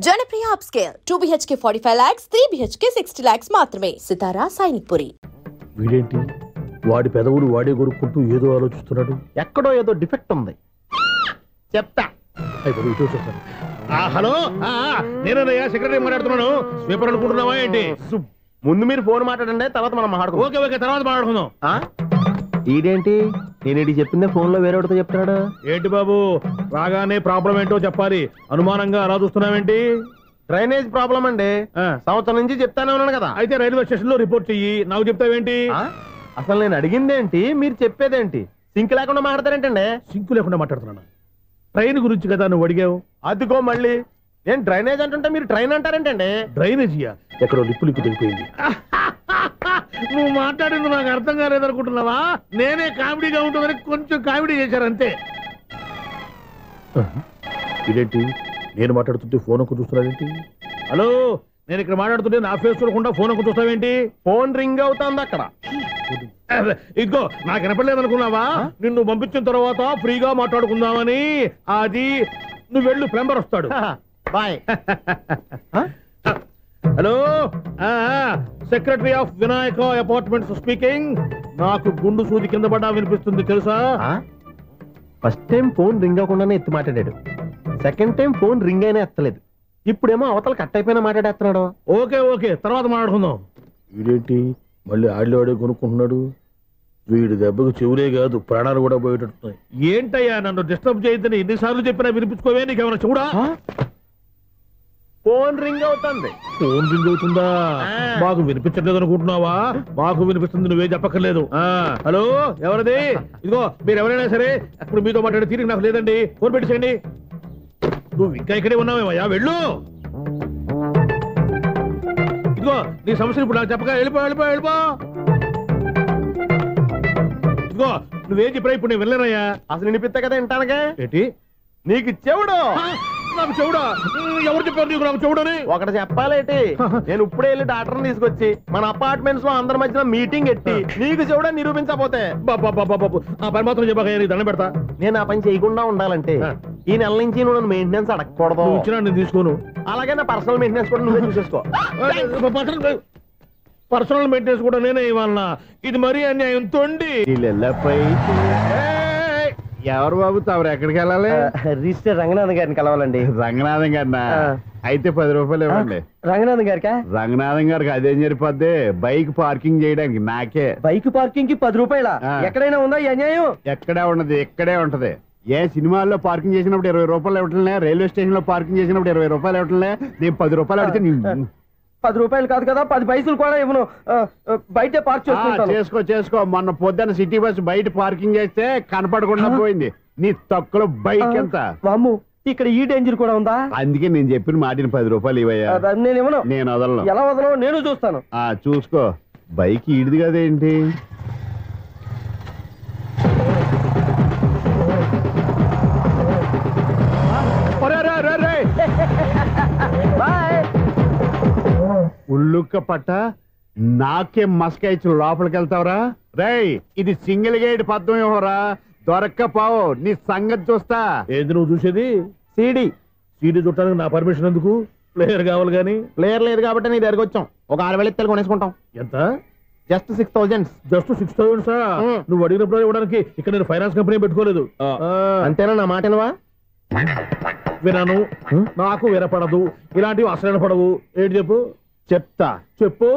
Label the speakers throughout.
Speaker 1: Janapriya upscale 2 BHK 45 lakhs, 3 BHK 60 lakhs మాత్రమే. సితారా సైనిక్పురి.
Speaker 2: వీడేంటి వాడి పెదవులు వాడే కొరుక్కుంటూ ఏదో ఆలోచిస్తున్నాడు.
Speaker 3: ఎక్కడో ఏదో డిఫెక్ట్ ఉంది చెప్తా.
Speaker 2: హలో, నేనయ్యా సెక్రటరీ మాట్లాడుతున్నాను. స్వీపర్ అనుకుంటున్నావా ఏంటి?
Speaker 3: ముందు మీరు ఫోన్ మాట్లాడండి, తర్వాత మనం మాట్లాడుకో.
Speaker 2: ఓకే ఓకే, తర్వాత మాట్లాడుకుందాం.
Speaker 3: ఈడేంటి నేను చెప్పిందే ఫోన్ లో వేరేవాడితో చెప్తున్నాడు.
Speaker 2: ఏంటి బాబు, రాగానే ప్రాబ్లం ఏంటో చెప్పాలి. అనుమానంగా అలా చూస్తున్నావేంటి?
Speaker 3: డ్రైనేజ్ ప్రాబ్లం అండి. సంవత్సరం నుంచి చెప్తానే ఉన్నాను కదా.
Speaker 2: అయితే రైల్వే స్టేషన్ లో రిపోర్ట్ చెయ్యి. నాకు చెప్తావేంటి?
Speaker 3: అసలు నేను అడిగిందేంటి, మీరు చెప్పేదేంటి? సింక్ లేకుండా మాట్లాడతారేంటండి?
Speaker 2: సింక్ లేకుండా మాట్లాడుతున్నాను. ట్రైన్ గురించి కదా నువ్వు అడిగావు.
Speaker 3: అదిగో మళ్ళీ నేను డ్రైనేజ్ అంటుంటే మీరు ట్రైన్ అంటారేంటండి?
Speaker 2: డ్రైనేజీయా? ఎక్కడో లిప్పులిక్కు తెగిపోయింది. నువ్వు మాట్లాడింది నాకు అర్థం కాలేదనుకుంటున్నావా? నేనే కామెడీగా ఉంటుందని కొంచెం కామెడీ చేశారంతే. ఇదేంటి నేను మాట్లాడుతుంటే ఫోన్ ఒక్క చూస్తున్నావేంటి? హలో, నేను ఇక్కడ మాట్లాడుతుంటే నా ఫేస్ చూడకుండా ఫోన్ ఒక్క చూస్తావేంటి?
Speaker 3: ఫోన్ రింగ్ అవుతుంది అక్కడ.
Speaker 2: ఇదిగో నాకు వినపడలేదు అనుకున్నావా? నిన్ను పంపించిన తర్వాత ఫ్రీగా మాట్లాడుకుందామని. అది నువ్వు వెళ్ళు, ప్లంబర్ వస్తాడు.
Speaker 3: Bye.
Speaker 2: Hello, secretary of Vinayaka apartments speaking. నాకు గుండు సూది కింద పడ్డా వినిపిస్తుంది తెలుసా?
Speaker 3: ఫస్ట్ టైం ఫోన్ రింగ్ అవ్వకుండానే ఎత్తి మాట్లాడాడు. సెకండ్ టైం ఫోన్ రింగ్ అయినా ఎత్తలేదు. ఇప్పుడేమో అవతల కట్ అయిపోయినా మాట్లాడేస్తున్నాడు.
Speaker 2: ఓకే ఓకే, తర్వాత మాట్లాడుకుందాం. వీడేంటి మళ్ళీ ఆడిలోడే కొనుక్కుంటున్నాడు? వీడి దెబ్బకు చెవులే కాదు ప్రాణాలు కూడా పోయేటట్టున్నాయి. ఏంటయ్యా నన్ను డిస్టర్బ్ చేయొద్దని ఎన్నిసార్లు చెప్పినా వినిపించుకోవే? నీకేమైనా చెవుడా?
Speaker 3: ఫోన్ రింగ్ అవుతుంది.
Speaker 2: ఫోన్ రింగ్ అవుతుందా? మాకు వినిపించట్లేదు అనుకుంటున్నావా? మాకు వినిపిస్తుంది, నువ్వే చెప్పక్కర్లేదు. హలో, ఎవరది? ఇదిగో మీరు ఎవరైనా సరే ఇప్పుడు మీతో మాట్లాడే తీరిక నాకు లేదండి. ఫోన్ పెట్టేసేయండి. నువ్వు ఇంకా ఇక్కడే ఉన్నావేమయ్యా, వెళ్ళు. ఇదిగో నీ సమస్యలు ఇప్పుడు నాకు చెప్పక వెళ్ళిపో వెళ్ళిపో వెళ్ళిపో. ఇదిగో నువ్వేం చెప్పరా ఇప్పుడు నేను వెళ్ళానయ్యా.
Speaker 3: అసలు వినిపిస్తా కదా వింటానగా.
Speaker 2: ఏంటి
Speaker 3: నీకు చెవుడు?
Speaker 2: నాకు చెవుడా? ఎవరు చెప్పారు నీకు నాకు చెవుడని?
Speaker 3: ఒకటి చెప్పాలేటి, నేను ఇప్పుడే వెళ్ళి డాక్టర్ని తీసుకొచ్చి మన అపార్ట్మెంట్స్ లో అందరి మధ్యన మీటింగ్ ఎట్టి నీకు చెవుడని నిరూపించకపోతే
Speaker 2: బాబు ఆ పని మాత్రం చెప్పక దండం పెడతా.
Speaker 3: నేను ఆ పని చేయకుండా ఉండాలంటే ఈ నెల నుంచి నువ్వు నన్ను మెయింటెనెన్స్ అడగకూడదు.
Speaker 2: ఇచ్చినా నేను తీసుకోను.
Speaker 3: అలాగే నా పర్సనల్ మెయింటెనెన్స్ కూడా నువ్వే చూసేసుకో.
Speaker 2: పర్సనల్ మెయింటెనెన్స్ కూడా నేనే ఇవ్వాలన్నా? ఇది మరీ అన్యాయం తోండి.
Speaker 4: ఎవరు బాబు తమరు ఎక్కడికి వెళ్ళాలి?
Speaker 3: రిజిస్టర్ రంగనాథన్ గారిని కలవాలండి.
Speaker 4: రంగనాథం గారినా? అయితే 10 రూపాయలు ఇవ్వండి.
Speaker 3: రంగనాథన్ గారికా?
Speaker 4: రంగనాథం గారికి అదేం సరిపోద్ది, బైక్ పార్కింగ్ చేయడానికి. నాకే
Speaker 3: బైక్ పార్కింగ్ కి 10 రూపాయల? ఎక్కడైనా ఉందా ఈ అన్యాయం?
Speaker 4: ఎక్కడే ఉన్నది, ఇక్కడే ఉంటది. ఏ సినిమాల్లో పార్కింగ్ చేసినప్పుడు 20 రూపాయలు ఇవ్వట్లే, రైల్వే స్టేషన్ లో పార్కింగ్ చేసినప్పుడు 20 రూపాయలు ఇవ్వట్లే. నేను 10 రూపాయలు అడితే
Speaker 3: 10 రూపాయలు కాదు కదా, 10 పైసలు కూడా ఇవ్వను. బయట పార్క్
Speaker 4: చేసుకో. మొన్న పొద్దున్న సిటీ బస్ బయట పార్కింగ్ చేస్తే కనపడకుండా పోయింది. నీ తక్కువ బైక్ ఎంత?
Speaker 3: వామ్ము, ఇక్కడ ఈ డేంజర్ కూడా ఉందా?
Speaker 4: అందుకే నేను చెప్పిన మాటిని 10 రూపాయలు ఇవ్వయ్యా.
Speaker 3: నేను ఇవ్వను.
Speaker 4: నేను వదలను.
Speaker 3: ఎలా వదలను? నేను చూస్తాను.
Speaker 4: చూసుకో. బైక్ ఈడిది కదేంటి? ఉల్లుక్క పట్ట నాకే మస్క ఇచ్చి లోపలికి వెళ్తావరా? రేయ్, ఇది సింగిల్ గేట్ పద్మం ఇవ్వరా, దొరక్కపోవు. నీ సంగతి చూస్తా.
Speaker 2: ఏది నువ్వు చూసేది?
Speaker 3: సీడీ
Speaker 2: చూడటానికి నా పర్మిషన్ ఎందుకు? ప్లేయర్ కావాలి గానీ.
Speaker 3: ప్లేయర్ లేదు కాబట్టి నీ దగ్గరకు వచ్చాం. ఒక 6,000 ఇత్తలు కొనేసుకుంటాం.
Speaker 2: ఎంత?
Speaker 3: జస్ట్ 6,000.
Speaker 2: Just 6,000 sir? నువ్వు అడిగినప్పుడు ఇవ్వడానికి ఇక్కడ నేను ఫైనాన్స్ కంపెనీ పెట్టుకోలేదు.
Speaker 3: అంతేనా? నా మాటనువా?
Speaker 2: వినను, నాకు వినపడదు. ఇలాంటివి అసలు వినపడవు. ఏంటి చెప్పు?
Speaker 3: చెప్తా.
Speaker 2: చెప్పు.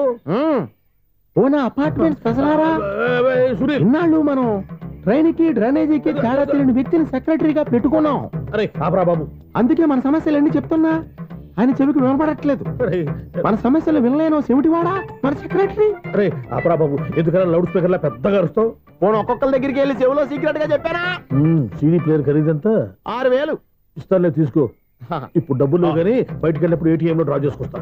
Speaker 3: ఓనా అపార్ట్మెంట్ ప్రజలారా, ఇన్నాళ్ళు మనం ట్రైన్ కి డ్రైనేజీకి తేడా తెలియని వ్యక్తిని సెక్రటరీగా పెట్టుకున్నాం.
Speaker 2: అరే ఆపరా బాబు,
Speaker 3: అందుకే మన సమస్యలు ఎన్ని చెప్తున్నా ఆయన చెవికి వినపడట్లేదు. మన సమస్యలు వినలేను చెవిటివాడా మన సెక్రటరీ.
Speaker 2: అరే ఆపరా బాబు, ఎందుకన్నా లౌడ్ స్పీకర్ లా పెద్దగా అరుస్తావు?
Speaker 3: పోను ఒక్కొక్కరి దగ్గరికి వెళ్ళి చెవిలో సీక్రెట్ గా చెప్పానా?
Speaker 2: CD player ఖరీదంతా
Speaker 3: 6,000.
Speaker 2: ఇస్తానులే, తీసుకో. ఇప్పుడు డబ్బులు కానీ బయటకు వెళ్ళినప్పుడు ఏటీఎం లో డ్రా చేసుకొస్తా.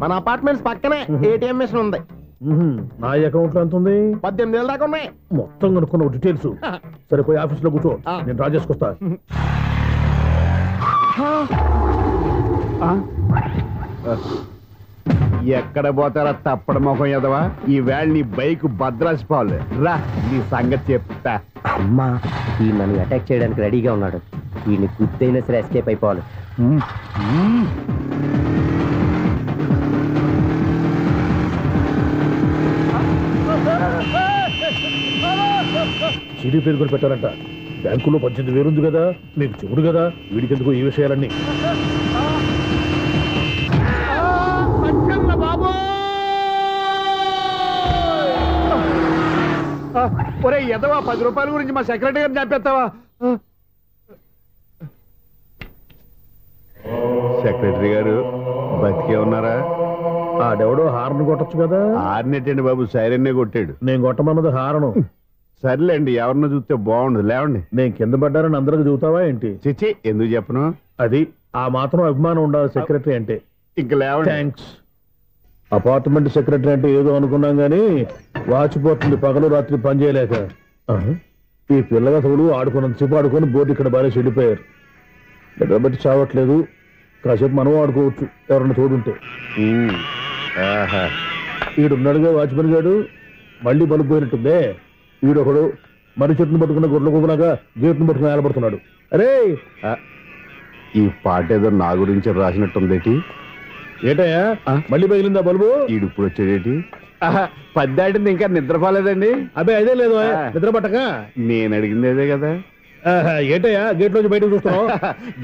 Speaker 3: మన అపార్ట్మెంట్స్ పక్కనే ఏటీఎం మిషన్ ఉంది.
Speaker 2: నా అకౌంట్ లో ఎంత ఉంది?
Speaker 3: 18,000 దాకా ఉన్నాయి.
Speaker 2: మొత్తం కనుక్కున్న డీటెయిల్స్. సరిపోయి ఆఫీస్ లో కూర్చో, నేను డ్రా చేసుకొస్తా.
Speaker 4: ఎక్కడ పోతారా తప్పడ మొఖం ఎదవా? ఈ వేళ నీ బైక్ భద్రాసిపోవాలి. రా, నీ సంగతి చెప్తా.
Speaker 3: అమ్మా, ఈ నన్ను అటాక్ చేయడానికి రెడీగా ఉన్నాడు. వీడిని గుర్తైనా సరే ఎస్కేప్ అయిపోవాలి.
Speaker 2: సిడీ ప్లేట్ కూడా పెట్టారంట. బ్యాంకులో 18,000 ఉంది కదా, మీకు చెవుడు కదా, వీడికి ఎందుకు ఈ విషయాలన్నీ.
Speaker 4: ఒరే ఎదవా, 10 రూపాయల గురించి మా సెక్రటరీ గారిని చంపేస్తావా? సెక్రటరీ గారు బతికే ఉన్నారా?
Speaker 2: ఆడెవడో హార్న్ కొట్టచ్చు కదా.
Speaker 4: ఆరినట్టండి బాబు, సైరన్నే కొట్టాడు.
Speaker 2: నేను కొట్టమన్నది హారను.
Speaker 4: సర్లేండి, ఎవరినో చూస్తే బాగుండదు, లేవండి.
Speaker 2: నేను కింద పడ్డారని అందరికి చూతావా ఏంటి?
Speaker 4: చిచ్చి, ఎందుకు చెప్పను?
Speaker 2: అది ఆ మాత్రం అభిమానం ఉండాలి సెక్రటరీ అంటే.
Speaker 4: ఇంక లేవండి.
Speaker 2: థ్యాంక్స్. అపార్ట్మెంట్ సెక్రటరీ అంటే ఏదో అనుకున్నాం గానీ వాచిపోతుంది పగలు రాత్రి పని చేయలేక. ఈ పిల్లగా తోడు ఆడుకున్నంతసేపు ఆడుకొని బోర్డు ఇక్కడ బాగా చెడిపోయారు. నిద్రబట్టి చావట్లేదు. కాసేపు మనం ఆడుకోవచ్చు ఎవరన్నా తోడుంటే. ఈడున్నాడుగా వాచ్మెన్ గాడు, మళ్ళీ బలుపు పోయినట్టుందే. ఈడొకడు మరి చెట్టును పట్టుకున్న గుడ్ల కుప్పలాగా గేట్ను పట్టుకుని ఏలబడుతున్నాడు. అరే,
Speaker 4: ఈ పాట ఏదో నా గురించి రాసినట్టుందేటి.
Speaker 2: ఏటయ్యా మళ్ళీ పగిలిందా బల్బు?
Speaker 4: ఈడు ఇప్పుడు వచ్చేదేటి? 10 దాటింది, ఇంకా నిద్రపోలేదండి.
Speaker 2: అదే అదే లేదు నిద్ర పట్టక.
Speaker 4: నేను అడిగింది అదే కదా.
Speaker 2: ఏటయ్యా గేట్ లోంచి బయటకు చూస్తున్నావు?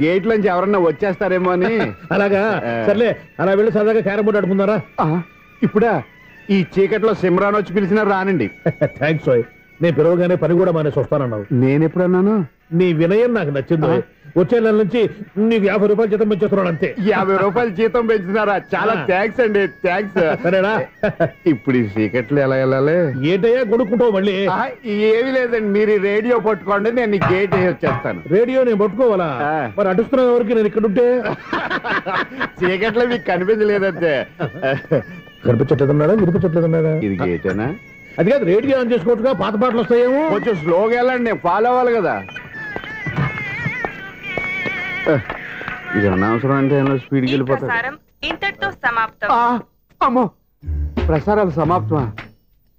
Speaker 4: గేట్ లోంచి ఎవరన్నా వచ్చేస్తారేమో అని.
Speaker 2: అలాగా, సర్లే అలా వెళ్ళి సరదాగా క్యారం బోర్డు ఆడుకుందారా?
Speaker 4: ఇప్పుడా? ఈ చీకట్లో సిమ్రాన్ వచ్చి పిలిచినా రానండి.
Speaker 2: థ్యాంక్స్. నేను పిలవగానే పని కూడా మానేసి వస్తానన్నావు.
Speaker 4: నేను ఎప్పుడన్నాను?
Speaker 2: నీ వినయం నాకు నచ్చింది. వచ్చే నెల నుంచి నీకు 50 రూపాయలు జీతం పెంచేస్తున్నాడు అంతే.
Speaker 4: 50 రూపాయలు జీతం పెంచుతున్నారా? చాలా థ్యాంక్స్ అండి, థ్యాంక్స్.
Speaker 2: సరేనా? ఇప్పుడు
Speaker 4: ఈ చీకట్లు ఎలా వెళ్ళాలి?
Speaker 2: ఏంటయ్యా కొడుకుంటావు మళ్ళీ?
Speaker 4: ఏమి లేదండి, మీరు ఈ రేడియో పట్టుకోండి, నేను ఈ గేట్ వేసి వచ్చేస్తాను.
Speaker 2: రేడియో నేను పట్టుకోవాలా? మరి అడుస్తున్న వరకు నేను ఇక్కడ ఉంటే
Speaker 4: చీకట్లో మీకు కనిపించలేదంటే.
Speaker 2: కనిపించట్లేదన్నాడా వినిపించట్లేదన్నాడా?
Speaker 4: ఇది గేటేనా?
Speaker 2: అది కాదు, రేడియో ఆన్ చేసుకోవచ్చుగా, పాత పాటలు వస్తాయేమో.
Speaker 4: కొంచెం స్లోగా వెళ్ళండి, నేను ఫాలో అవ్వాలి కదా. ఇది అనవసరం అంటే స్పీడ్కి వెళ్ళిపోతాడు.
Speaker 5: ఇంతటితో సమాప్తం.
Speaker 4: అమ్మో, ప్రసారాలు సమాప్తమా?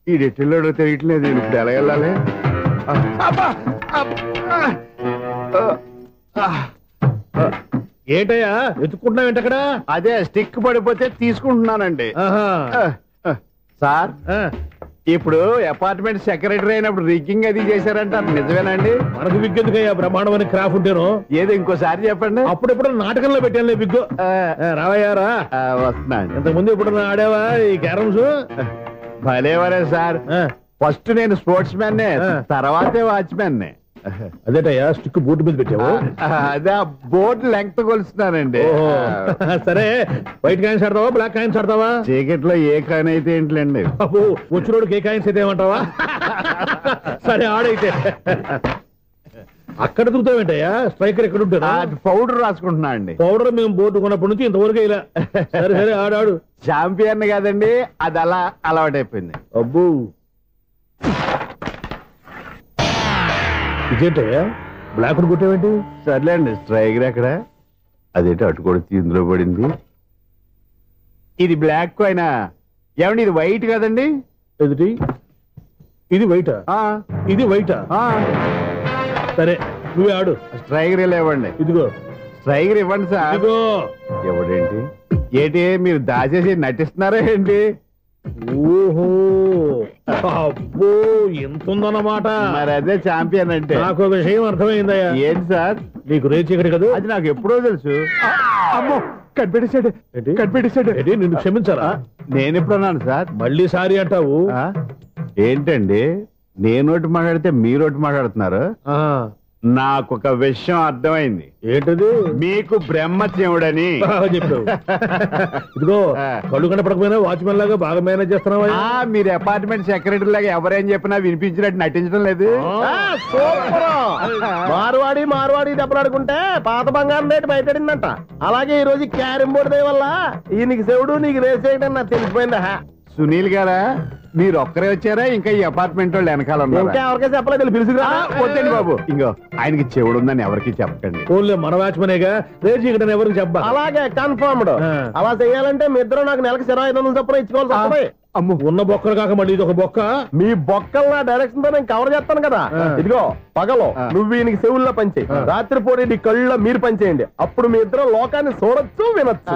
Speaker 4: ఈ డెట్టిల్లోడో తెలియట్లేదు, ఇప్పుడు ఎలా వెళ్ళాలి?
Speaker 2: ఏంటయ్యా వెతుక్కుంటున్నావు ఏంటక్కడ?
Speaker 4: అదే స్టిక్ పడిపోతే తీసుకుంటున్నానండి. సార్, ఇప్పుడు అపార్ట్మెంట్ సెక్రటరీ అయినప్పుడు రిగ్గింగ్ అది చేశారంట, నిజమేనండి?
Speaker 2: మనకు విగ్ ఎందుకయ్యా, బ్రహ్మాండమని క్రాఫ్ ఉంటేను.
Speaker 4: ఏదో ఇంకోసారి చెప్పండి.
Speaker 2: అప్పుడెప్పుడు నాటకంలో పెట్టాను బిగ్గు. రావయ్యారా?
Speaker 4: వస్తున్నా.
Speaker 2: ఇంతకుముందు ఎప్పుడు ఆడావా ఈ క్యారమ్స్?
Speaker 4: భలేవరే సార్, ఫస్ట్ నేను స్పోర్ట్స్ మ్యాన్, తర్వాతే వాచ్మెన్.
Speaker 2: అదేటయ్యా స్టిక్ బోర్డు మీద పెట్టావు?
Speaker 4: అదే బోర్డు లెంగ్త్ కొలుస్తున్నానండి.
Speaker 2: సరే, వైట్ కాయిన్స్ ఆడతావా బ్లాక్ కాయిన్స్ ఆడతావా?
Speaker 4: చీకట్ లో ఏ కాయిన్ అయితే ఏంటండి?
Speaker 2: వచ్చినోడికి ఏ కాయిన్స్ అయితే ఏమంటావా? సరే ఆడైతే. అక్కడ దిగుతావేంటయ్యా? స్ట్రైకర్ ఎక్కడ ఉంటారా?
Speaker 4: పౌడర్ రాసుకుంటున్నా అండి.
Speaker 2: పౌడర్ మేము బోర్డు కొన్నప్పటి నుంచి ఇంతవరకు ఇలా. సరే సరే ఆడాడు.
Speaker 4: చాంపియన్ కాదండి, అది అలా అలవాటైపోయింది.
Speaker 2: అబ్బో, ఇదేంటయ్యా బ్లాక్ కొట్టేవేంటి?
Speaker 4: సర్లేండి, స్ట్రైకర్ ఎక్కడ? అదేంటి అటు కొడితే ఇందులో పడింది. ఇది బ్లాక్ కాయిన్. ఏమండి ఇది వైట్ కదండి?
Speaker 2: ఎదుటి ఇది వైటా? ఇది వైటా? సరే నువ్వే ఆడు.
Speaker 4: స్ట్రైకర్ ఇవ్వండి.
Speaker 2: ఇదిగో
Speaker 4: స్ట్రైకర్ ఇవ్వండి సార్.
Speaker 2: ఇదిగో.
Speaker 4: ఎవడేంటి ఏంటి మీరు దాచేసి నటిస్తున్నారా ఏంటి?
Speaker 2: ఓహో, అబ్బో ఎంత ఉందన్నమాట.
Speaker 4: మరి అదే ఛాంపియన్ అంటే.
Speaker 2: నాకు ఒక విషయం అర్థమైందయ్యా.
Speaker 4: ఏంటి సార్?
Speaker 2: నీకు రేచి ఇక్కడ కదా?
Speaker 4: అది నాకు ఎప్పుడో తెలుసు. అమ్మో, కనిపెట్టేశాడు. కనిపెట్టేశాడు.
Speaker 2: నిన్ను క్షమించాలా?
Speaker 4: నేను ఎప్పుడన్నాను సార్?
Speaker 2: మళ్ళీ సారీ అంటావు?
Speaker 4: ఏంటండి, నేనోటి మాట్లాడితే మీరోటి మాట్లాడుతున్నారు? నాకు ఒక విషయం అర్థమైంది.
Speaker 2: ఏంటది?
Speaker 4: మీకు బ్రహ్మత్యముడని
Speaker 2: చెప్పావు. ఇదిగో, కళ్ళు కనపడకపోయినా వాచ్మెన్ లాగా బాగా మేనేజ్ చేస్తున్నావా?
Speaker 4: మీరు అపార్ట్మెంట్ సెక్రటరీ లాగా ఎవరేం చెప్పినా వినిపించినట్టు నటించడం లేదు.
Speaker 3: మార్వాడి మార్వాడి దెబ్బలాడుకుంటే పాత బంగారం రేటు బయటడిందంట. అలాగే ఈ రోజు క్యారం బోర్డు దే వల్ల ఈయనకి శివుడు నీకు రేసేయడం నాకు తెలిసిపోయిందా.
Speaker 4: సునీల్ గారా, మీరు ఒక్కరే వచ్చారా? ఇంకా ఈ అపార్ట్మెంట్ వాళ్ళు వెనకాల
Speaker 3: ఇంకా ఎవరికైనా చెప్పలేదు, పిలుచుకురా.
Speaker 4: వద్దండి బాబు, ఇంకో ఆయనకి చెవుడు ఉందని ఎవరికి చెప్పకండి.
Speaker 2: ఓన్లీ మన వాచ్మనేగా, రేచి ఇక్కడ ఎవరికి చెప్పా.
Speaker 3: అలాగే కన్ఫర్మ్డ్. అలా చేయాలంటే మీ ఇద్దరు నాకు నెలకు 2500 చొప్పున ఇచ్చుకోవాల్సి వస్తుంది.
Speaker 2: అమ్మ, ఉన్న బొక్కలు కాక మళ్ళీ ఇది ఒక బొక్క.
Speaker 3: మీ బొక్కలు నా డైరెక్షన్ తో నేను కవర్ చేస్తాను కదా. ఇదిగో, పగలో నువ్వు ఈయనకి చెవుల్లో పంచే, రాత్రిపూట నీ కళ్ళలో మీరు పనిచేయండి. అప్పుడు మీ ఇద్దరు లోకాన్ని చూడొచ్చు, వినొచ్చు.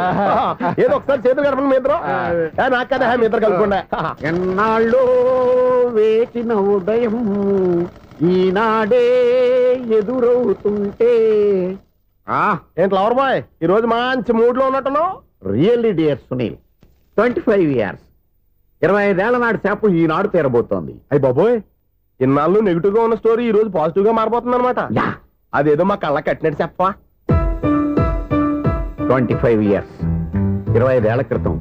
Speaker 3: ఏదో ఒకసారి చేతులు గడపండి మీ ఇద్దరు. నాకు కదా మీ ఇద్దరు కలుపుకుండా.
Speaker 4: ఎన్నాళ్ళు వేచిన ఉదయం ఈనాడే ఎదురవుతుంటే.
Speaker 3: ఏంటి లవర్ బాయ్ ఈ రోజు మంచి మూడ్ లో ఉన్నట్టున్నావు?
Speaker 4: రియల్లీ డియర్ సునీల్, 25 years 25 ఏళ్ల నాటి శాపం ఈనాడు తీరబోతోంది.
Speaker 3: అయ్యి బాబోయ్, ఇన్నాళ్ళు నెగిటివ్ గా ఉన్న స్టోరీ ఈ రోజు పాజిటివ్ గా మారిపోతుంది అనమాట. అదేదో మా కళ్ళ కట్టినట్టు చెప్పవా?
Speaker 4: 25 years 25 ఏళ్ల క్రితం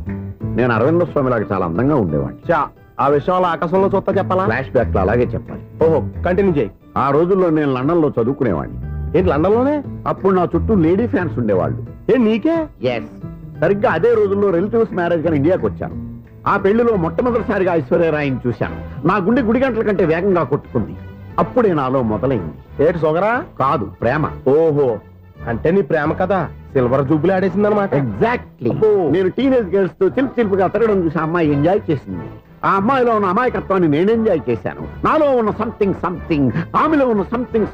Speaker 4: నేను అరవింద స్వామిలాగా చాలా అందంగా ఉండేవాడిని.
Speaker 3: ఆ విషయం అలా ఆకాశంలో చూస్తా చెప్పాలా?
Speaker 4: ఫ్లాష్ బ్యాక్ లో అలాగే చెప్పాలి.
Speaker 3: ఓహో, కంటిన్యూ చేయి.
Speaker 4: ఆ రోజుల్లో నేను లండన్ లో చదువుకునేవాడిని.
Speaker 3: ఏంటి లండన్ లోనే?
Speaker 4: అప్పుడు నా చుట్టూ లేడీ ఫ్యాన్స్ ఉండేవాళ్ళు.
Speaker 3: నీకే?
Speaker 4: ఎస్, సరిగ్గా అదే రోజుల్లో రిలేటివ్స్ మ్యారేజ్ గా ఇండియాకి వచ్చాను. ఆ పెళ్లిలో మొట్టమొదటిసారిగా ఐశ్వర్యరాయని చూశాను. నా గుండె గుడి గంటల కంటే వేగంగా కొట్టుకుంది. అప్పుడే నాలో మొదలైంది.
Speaker 3: ఏటి సొగరా?
Speaker 4: కాదు, ప్రేమ.
Speaker 3: ఓహో, అంటే నీ ప్రేమ కదా సిల్వర్ జూబులు ఆడేసింది అనమాట.
Speaker 4: ఎగ్జాక్ట్లీ. నేను టీనేజ్ గర్ల్స్ తో చిలుపుగా తిరగడం చూసి అమ్మాయి ఎంజాయ్ చేసింది. ఆ అమ్మాయిలో ఉన్న అమాయకత్వాన్ని నేను ఎంజాయ్ చేశాను. నాలో ఉన్న సంథింగ్ ఆమెలో ఉన్న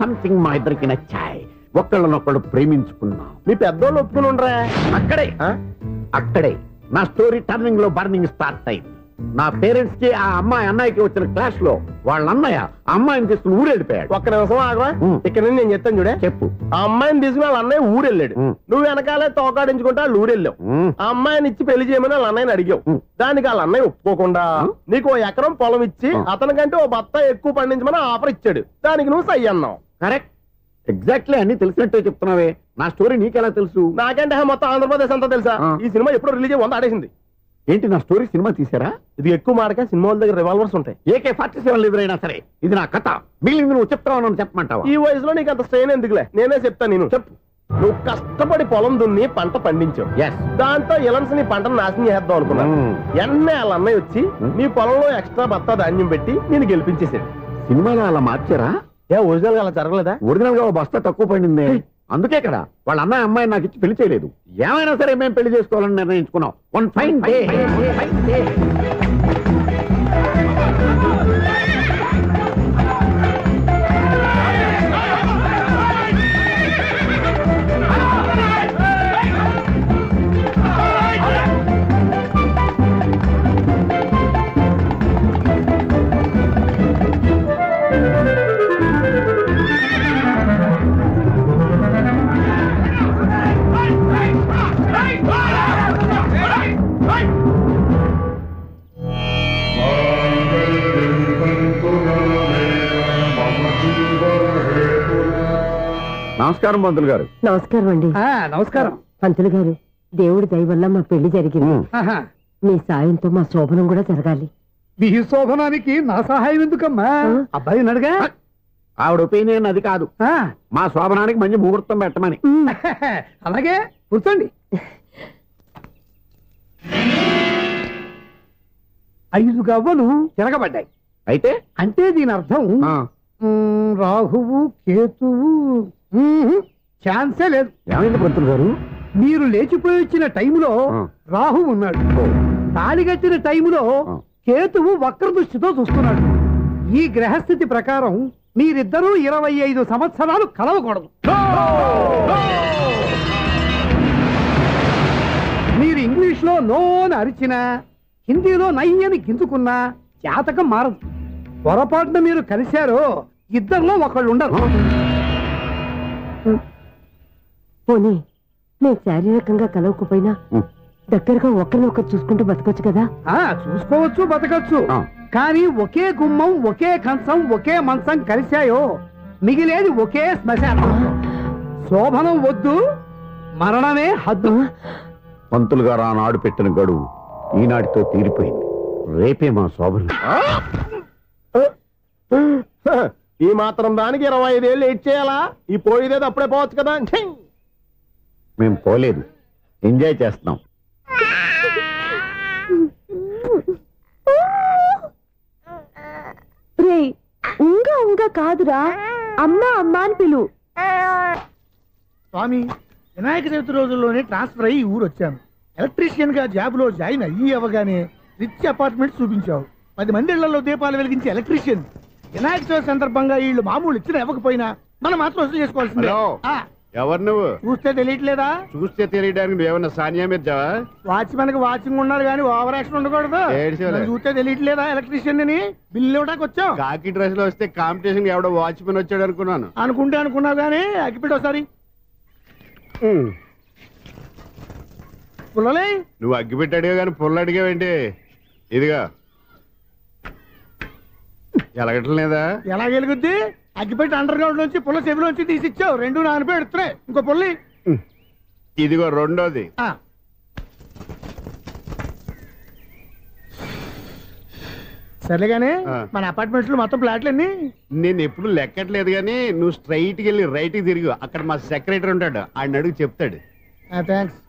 Speaker 4: సంథింగ్ మా ఇద్దరికి నచ్చాయి. ఒక్కళ్ళనొక్కడు ప్రేమించుకున్నాం.
Speaker 3: మీ పెద్దోళ్ళు ఒప్పుకుని ఉండరా?
Speaker 4: అక్కడే నా స్టోరీ టర్నింగ్ లో బర్నింగ్ స్టార్ట్ అయింది. నా పేరెంట్స్ కి ఆ అమ్మాయి అన్నయ్యకి వచ్చిన క్లాష్ లో వాళ్ళ అన్నయ్య ఆ అమ్మాయిని తీసుకుని ఊరెళ్ళిపోయాడు.
Speaker 3: ఒక్క నిమిషం ఆగవా, ఇక్కడ నుంచి నేను చెప్తాను చూడే.
Speaker 4: చెప్పు.
Speaker 3: ఆ అమ్మాయిని తీసుకుని వాళ్ళ అన్నయ్య ఊరెళ్ళాడు. నువ్వు వెనకాలే తోకాడించుకుంటా వాళ్ళు ఊరెళ్ళావు. ఆ అమ్మాయిని ఇచ్చి పెళ్లి చేయమని వాళ్ళ అన్నయ్యని అడిగావు. దానికి వాళ్ళ అన్నయ్య ఒప్పుకోకుండా నీకు 1 ఎకరం పొలం ఇచ్చి అతనికంటే 1 బత్తా ఎక్కువ పండించమని ఆఫర్ ఇచ్చాడు. దానికి నువ్వు సై అన్నావు.
Speaker 4: కరెక్ట్, ఎగ్జాక్ట్లీ అన్ని తెలిసినట్టే చెప్తున్నావే. నా స్టోరీ నీకెలా తెలుసు?
Speaker 3: నాకంటే మొత్తం ఆంధ్రప్రదేశ్ అంతా తెలుసా? ఈ సినిమా ఎప్పుడో రిలీజ్ 100 ఆడేసింది.
Speaker 4: ఏంటి, నా స్టోరీ సినిమా తీసారా?
Speaker 3: ఇది ఎక్కువ మాటగా సినిమా వాళ్ళ దగ్గర రివాల్వర్స్ ఉంటాయి.
Speaker 4: AK-47 ఎదురైనా సరే ఇది నా కథ. మిగిలింది నువ్వు చెప్తావు, చెప్పమంటావా?
Speaker 3: ఈ వయసులో నీకు అంత స్ట్రెయిన్ ఎందుకులే, నేనే చెప్తాను. నేను చెప్పు. నువ్వు కష్టపడి పొలం దున్ని పంట పండించావు. దాంతో ఇలన్స్ నీ పంటను నాశనం చేద్దాం అనుకున్నాను. ఎన్నే వాళ్ళ అన్నయ్య వచ్చి నీ పొలంలో ఎక్స్ట్రా బత్తా ధాన్యం పెట్టి నేను గెలిపించేసాడు.
Speaker 4: సినిమాలో అలా మార్చారా?
Speaker 3: ఒరిజినల్ గా అలా జరగలేదా?
Speaker 4: ఒరిజినల్ గా బస్తా తక్కువ పడింది. అందుకే కదా వాళ్ళ అన్నయ్య అమ్మాయి నాకు ఇచ్చి పెళ్లి చేయలేదు. ఏమైనా సరే మేము పెళ్లి చేసుకోవాలని నిర్ణయించుకున్నాం. వన్ ఫైన్ డే నమస్కారం పంతులు గారు.
Speaker 5: నమస్కారం అండి.
Speaker 6: నమస్కారం
Speaker 5: పంతులు గారు. దేవుడి దయ వల్ల మా పెళ్లి జరిగింది. మీ సాయంతో మా శోభనం కూడా జరగాలి.
Speaker 6: మీ శోభనానికి నా సహాయం ఎందుకమ్మా? అబ్బాయి నడగా.
Speaker 4: ఆవిడ ఒపీనియన్ అది కాదు, మా శోభనానికి మంచి ముహూర్తం పెట్టమని.
Speaker 6: అలాగే కూర్చోండి. 5 గవ్వలు తిరగబడ్డాయి.
Speaker 4: అయితే
Speaker 6: అంటే దీని అర్థం రాహువు కేతువు ఛాన్సే లేదు.
Speaker 4: ఏమైంది పంతులు గారు?
Speaker 6: మీరు లేచిపోయి వచ్చిన టైంలో రాహు ఉన్నాడు. తాళిగట్టిన టైంలో కేతువు వక్ర దృష్టితో చూస్తున్నాడు. ఈ గ్రహస్థితి ప్రకారం మీరిద్దరూ 25 సంవత్సరాలు కలవకూడదు. మీరు ఇంగ్లీష్ లో నో అని అరిచినా, హిందీలో నయ్యని గింజుకున్నా జాతకం మారదు. పొరపాటున మీరు కలిశారో ఇద్దరిలో ఒకళ్ళు ఉండరు.
Speaker 5: పోనీ నేను శారీరకంగా కలవకపోయినా దగ్గరగా ఒకరినొకరు చూసుకుంటూ బతకొచ్చు కదా?
Speaker 6: చూసుకోవచ్చు, బతకచ్చు. కానీ ఒకే గుమ్మం, ఒకే కంచం, ఒకే మంచం కలిశాయో మిగిలేది ఒకే శ్మశానం. శోభనం వద్దు, మరణమే హద్దు.
Speaker 4: పంతులు గారు ఆనాడు పెట్టిన గడువు ఈనాటితో తీరిపోయింది. రేపే మా శోభనం.
Speaker 3: ఈ మాత్రం దానికి 25 ఏళ్ళు వెయిట్ చేయాలా? ఈ పోయేదేదో అప్పుడే పోవచ్చు కదా.
Speaker 4: మేము పోలేదు, ఎంజాయ్ చేస్తున్నాం.
Speaker 5: రే ఉంగా కాదురా, అమ్మా అమ్మా అని పిలు.
Speaker 6: స్వామి, వినాయక చవితి రోజుల్లోనే ట్రాన్స్ఫర్ అయ్యి ఊరు వచ్చాను. ఎలక్ట్రీషియన్ గా జాబ్ లో జాయిన్ అయ్యి అవగానే రిచ్ అపార్ట్మెంట్ చూపించావు. 10 మంది ఇళ్లలో దీపాలు వెలిగించే ఎలక్ట్రీషియన్. వినాయక చవితి సందర్భంగా వీళ్ళు మామూలు ఇచ్చిన ఇవ్వకపోయినా మనం మాత్రం వసూలు చేసుకోవాల్సిందే.
Speaker 4: ఎవరు నువ్వు?
Speaker 6: చూస్తే తెలియట్లేదా?
Speaker 4: చూస్తే తెలియడానికి నువ్వేమన్నా సానియా మీర్జావా?
Speaker 6: వాచ్మెన్ కి వాచింగ్ ఉండాలి కానీ ఓవర్ యాక్షన్ ఉండకూడదు. చూస్తే తెలియట్లేదా ఎలక్ట్రీషియన్ అని? బిల్లు ఇవ్వడానికి వచ్చాం.
Speaker 4: కాకి డ్రెస్ లో వస్తే కాంపిటీషన్ ఎవడో వాచ్మెన్ వచ్చాడు అనుకున్నాను.
Speaker 6: అనుకున్నావు కానీ అగ్గిపెట్టి ఒకసారి పుల్లలే.
Speaker 4: నువ్వు అగ్గిపెట్టి అడిగా కానీ పుల్ల అడిగావేంటి? ఇదిగా ఎలగట్లేదా?
Speaker 6: ఎలా వెలుగుద్ది? అగ్గిపెట్టి అండర్ గ్రౌండ్ నుంచి పుల్ల చెవిలోంచి తీసిచ్చావు. 2 నానిపోయి ఎడుతున్నాయి. ఇంకో పుల్లి
Speaker 4: ఇదిగో రెండోది.
Speaker 6: సరేగానే మన అపార్ట్మెంట్స్ లో మొత్తం ఫ్లాట్లు అన్ని
Speaker 4: నేను ఎప్పుడు లెక్కట్లేదు కానీ నువ్వు స్ట్రైట్ కి వెళ్ళి రైట్ కి తిరిగి అక్కడ మా సెక్రటరీ ఉంటాడు, ఆయన అడుగు చెప్తాడు.
Speaker 6: థ్యాంక్స్.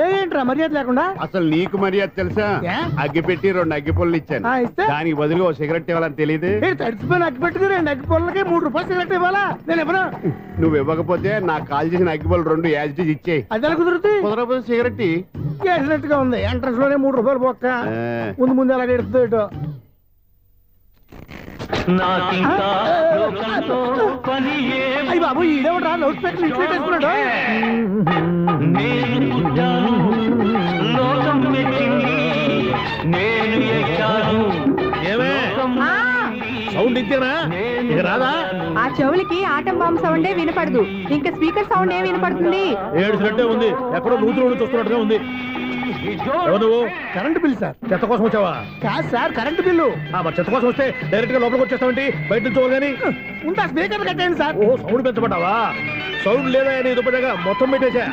Speaker 6: ఏంట్రా మర్యాద లేకుండా?
Speaker 4: అసలు నీకు మర్యాద తెలుసా? అగ్గి పెట్టి 2 అగ్గి పుల్లలు ఇచ్చాను, దానికి బదులుగా ఓ సిగరెట్ ఇవ్వాలని తెలియదు.
Speaker 6: తడిచిపోయిన అగ్గి పెట్టి 2 అగ్గి పుల్లలకి 3 రూపాయలు సిగరెట్ ఇవ్వాలా? నేను ఇవ్వను.
Speaker 4: నువ్వు ఇవ్వకపోతే నాకు కాల్ చేసిన అగ్గి పుల్లలు 2 యాజిటీస్ ఇచ్చేయి.
Speaker 6: అది ఎలా కుదురుతుంది?
Speaker 4: కుదరపోతే సిగరెట్
Speaker 6: చేసినట్టుగా ఉంది. ఎంట్రన్స్ లోనే 3 రూపాయలు పోక్క. ముందు అలాగే ఎడుతుంది ఇటు. అయ్యి బాబు ఈడేవడా లౌడ్ స్పీకర్ ఇంట్లో వేసుకున్నాడు.
Speaker 2: ఏమే సౌండ్ ఇచ్చానా? ఇక రాదా?
Speaker 7: ఆ చెవులకి ఆటం బాంబు సౌండే వినపడదు, ఇంకా స్పీకర్ సౌండ్ ఏ వినపడుతుంది?
Speaker 2: ఏడుసినట్టే ఉంది, ఎక్కడో నూతులు చూస్తున్నట్టుగా ఉంది. ఎవరు నువ్వు?
Speaker 6: Current bill sir.
Speaker 2: చెత్త కోసం వచ్చావా?
Speaker 6: కాదు సార్, కరెంట్ బిల్లు.
Speaker 2: మరి చెత్త కోసం వస్తే డైరెక్ట్ గా లోపలికి వచ్చేస్తావేంటి? బయట నుంచి కానీ
Speaker 6: ఉంటా స్పీకర్ కట్టండి సార్.
Speaker 2: ఓహో సౌండ్ పెంచమంటావా? సౌండ్ లేదా నీ దుప్పటగా మొత్తం పెట్టేసా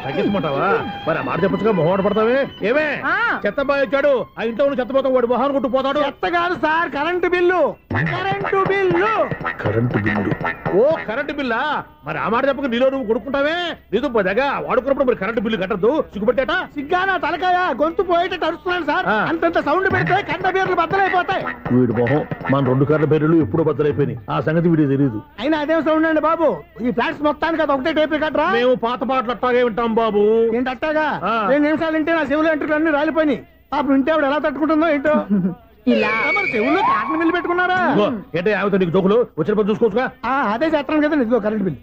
Speaker 2: తగ్గించమంటావా? మరి ఆ మాట చెప్పచ్చుగా మొహమాట పడతావే. ఏమే చెత్త బాగా వచ్చాడు, ఆ ఇంట్లో ఉన్న చెత్త పోతాం, వాడు మొహాన్ని కొట్టు పోతాడు.
Speaker 6: చెత్త కాదు sir, current bill. Current bill.
Speaker 2: Current bill. ఓ కరెంటు బిల్లా? మరి ఆ మాట చెప్పక నీలో నువ్వు కొడుకుంటావే. నీ దుప్పటగా వాడుకున్నప్పుడు మరి కరెంటు బిల్లు కట్టద్దు, సిగ్గుపెట్టేట.
Speaker 6: సిగ్గానా తలకాయ? గొంతు పోయేటట్టు అరుస్తున్నాను సార్. అంతంత సౌండ్ పెడితే కండ బీర్లు బద్దలైపోతాయి.
Speaker 2: వీడు మొహం మన 2 కర్ర బీర్లు ఎప్పుడు బద్దలైపోయినాయి, ఆ సంగతి వీడికి తెలియదు.
Speaker 6: అయినా అదేం సౌండ్ అండి బాబు? ఈ ఫ్లాట్స్ మొత్తానికి అది ఒకటే టైప్ కట్టరా?
Speaker 2: మేము పాత పాటలు అట్టాగే వింటాం బాబు.
Speaker 6: ఏంటి అట్టాగా? 2 నిమిషాలు వింటే నా చెవులు ఎంట్రులు అన్ని రాలిపోయినాయి. పాపం వింటే ఆవిడ ఎలా తట్టుకుంటుందో ఏంటో. ఇలా మరి చెవుల్లో కాటన్ బిల్లు పెట్టుకున్నారా?
Speaker 2: ఏంటే ఆమెతో నీకు జోకులు వచ్చిన పని చూసుకోవచ్చుగా.
Speaker 6: అదే చేస్తాను కదా. ఇదిగో కరెంట్ బిల్.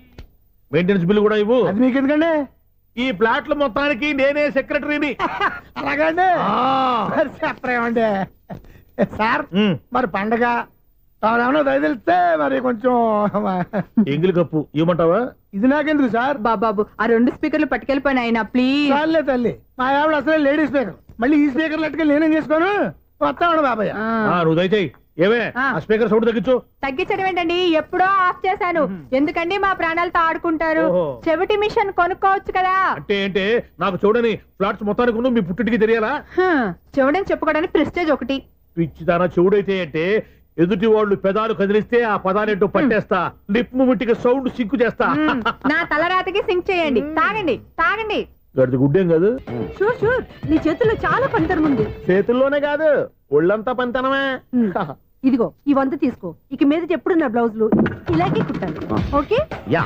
Speaker 2: మెయింటెనెన్స్ బిల్లు కూడా ఇవ్వు.
Speaker 6: అది మీకు ఎందుకండి?
Speaker 2: ఈ ప్లాట్ల మొత్తానికి నేనే సెక్రటరీని.
Speaker 6: అలాగండి. చెప్పరేమండి సార్? మరి పండగ ఏమన్నా దయతెలిస్తే మరి కొంచెం
Speaker 2: ఎంగిలి కప్పు ఇవ్వమంటావా?
Speaker 6: ఇది నాకెందుకు సార్?
Speaker 7: బాబాబు ఆ 2 స్పీకర్లు పట్టుకెళ్ళిపోయిన ఆయన ప్లీజ్.
Speaker 6: చాలే తల్లి, మా ఆవిడ అసలే లేడీ స్పీకర్, మళ్ళీ ఈ స్పీకర్లు అట్టుకెళ్ళి నేనేం చేసుకోను. వస్తాను బాబాయ్.
Speaker 2: నువ్వు దయచేయి. ఏమే ఆ స్పీకర్ సౌండ్ తగ్గించు.
Speaker 7: తగ్గించడం ఏంటండి, ఎప్పుడో ఆఫ్ చేశాను. ఎందుకండి మా ప్రాణాలతో ఆడుకుంటారు? చెవిటి మిషన్ కొనుక్కోవచ్చు కదా.
Speaker 2: అంటే ఏంటే నాకు చూడని ఫ్లాట్స్ మొత్తానికి మీ పుట్టింటికి తెలియాలా?
Speaker 7: చెవుడని చెప్పుకోవడానికి ప్రెస్టేజ్ ఒకటి.
Speaker 2: పిచ్చిదానా చెవుడైతే అంటే ఎదుటి వాళ్ళు పెదాలు కదిలిస్తే ఆ పదాలేంటో పట్టేస్తా, లిప్ ముట్టికి సౌండ్ సింకు చేస్తా.
Speaker 7: నా తలరాతకి సింక్ చేయండి. తాగండి తాగండి.
Speaker 2: గడిది గుడ్డేం కాదు.
Speaker 7: షూర్ షూర్, నీ చేతుల్లో చాలా పనితనం ఉంది.
Speaker 3: చేతుల్లోనే కాదు ఒళ్ళంతా పనితనమే.
Speaker 7: ఇదిగో ఈ 100 తీసుకో. ఇక మీద ఎప్పుడు నా బ్లౌజులు ఇలాగే కుట్టాను. ఓకే?
Speaker 4: యా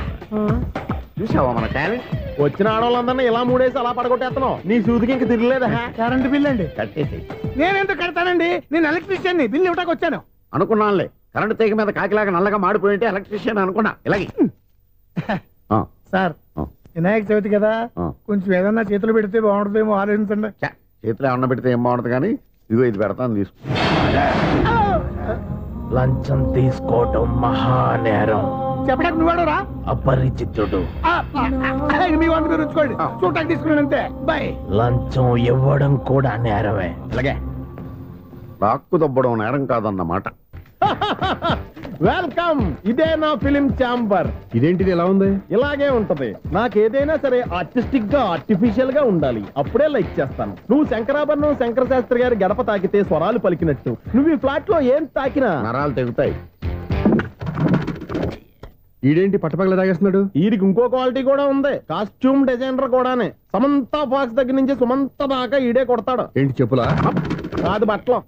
Speaker 4: చూసావా మన టాలెంట్?
Speaker 3: వచ్చిన ఆడవాళ్ళందరినీ ఇలా మూడేసి అలా పడగొట్టేస్తున్నావు. నీ సూదికి ఇంక తిరగలేదా?
Speaker 6: కరెంట్ బిల్ అండి.
Speaker 4: కట్టేసి.
Speaker 6: నేనెందుకు కడతానండి? నేను ఎలక్ట్రీషియన్ ని. బిల్ ఇవ్వడానికి వచ్చాను.
Speaker 4: అనుకున్నానులే, కరెంట్ తీగ మీద కాకిలాగా నల్లగా మాడిపోయింటే ఎలక్ట్రీషియన్ అనుకున్నా. ఇలాగే
Speaker 6: సార్, వినాయక చవితి కదా, కొంచెం ఏదన్నా చేతులు పెడితే బాగుంటుందేమో ఆలోచించండి.
Speaker 4: చేతిలో ఏమన్నా పెడితే ఏం బాగుంటుంది కానీ ఇదిగో ఇది పెడతాను, తీసుకో.
Speaker 2: లంచం తీసుకోవటం మహానేరం.
Speaker 6: చెప్పడానికి నువ్వాడరా?
Speaker 2: అపరిచితుడు.
Speaker 6: మీ 100 మీరు ఉంచుకోండి, చూడటానికి తీసుకున్నాను అంతే. బాయ్.
Speaker 2: లంచం ఇవ్వడం కూడా నేరమే.
Speaker 4: ఇలాగే రాక్కు దబ్బడం నేరం కాదన్నమాట.
Speaker 3: వెల్కమ్. ఇదే నా ఫిలిం ఛాంబర్.
Speaker 4: ఇదేంటిది ఎలా ఉంది?
Speaker 3: ఇలాగే ఉంటది. నాకేదైనా సరే ఆర్టిస్టిక్ గా ఆర్టిఫిషియల్ గా ఉండాలి, అప్పుడే లైక్ చేస్తాను. నువ్వు శంకరాభరణం శంకర శాస్త్రి గారి గడప తాకితే స్వరాలు పలికినట్టు నువ్వు ఈ ఫ్లాట్ లో ఏం తాకినా
Speaker 4: నరాలు తెగుతాయి.
Speaker 3: ఈడేంటి పట్టపగల తాగేస్తున్నాడు? వీడికి ఇంకో క్వాలిటీ కూడా ఉంది. కాస్ట్యూమ్ డిజైనర్ కూడానే. సమంత ఫాక్స్ దగ్గర నుంచి సుమంత దాకా ఈడే కొడతాడు.
Speaker 8: ఏంటి చెప్పులా?
Speaker 3: కాదు బట్టలు.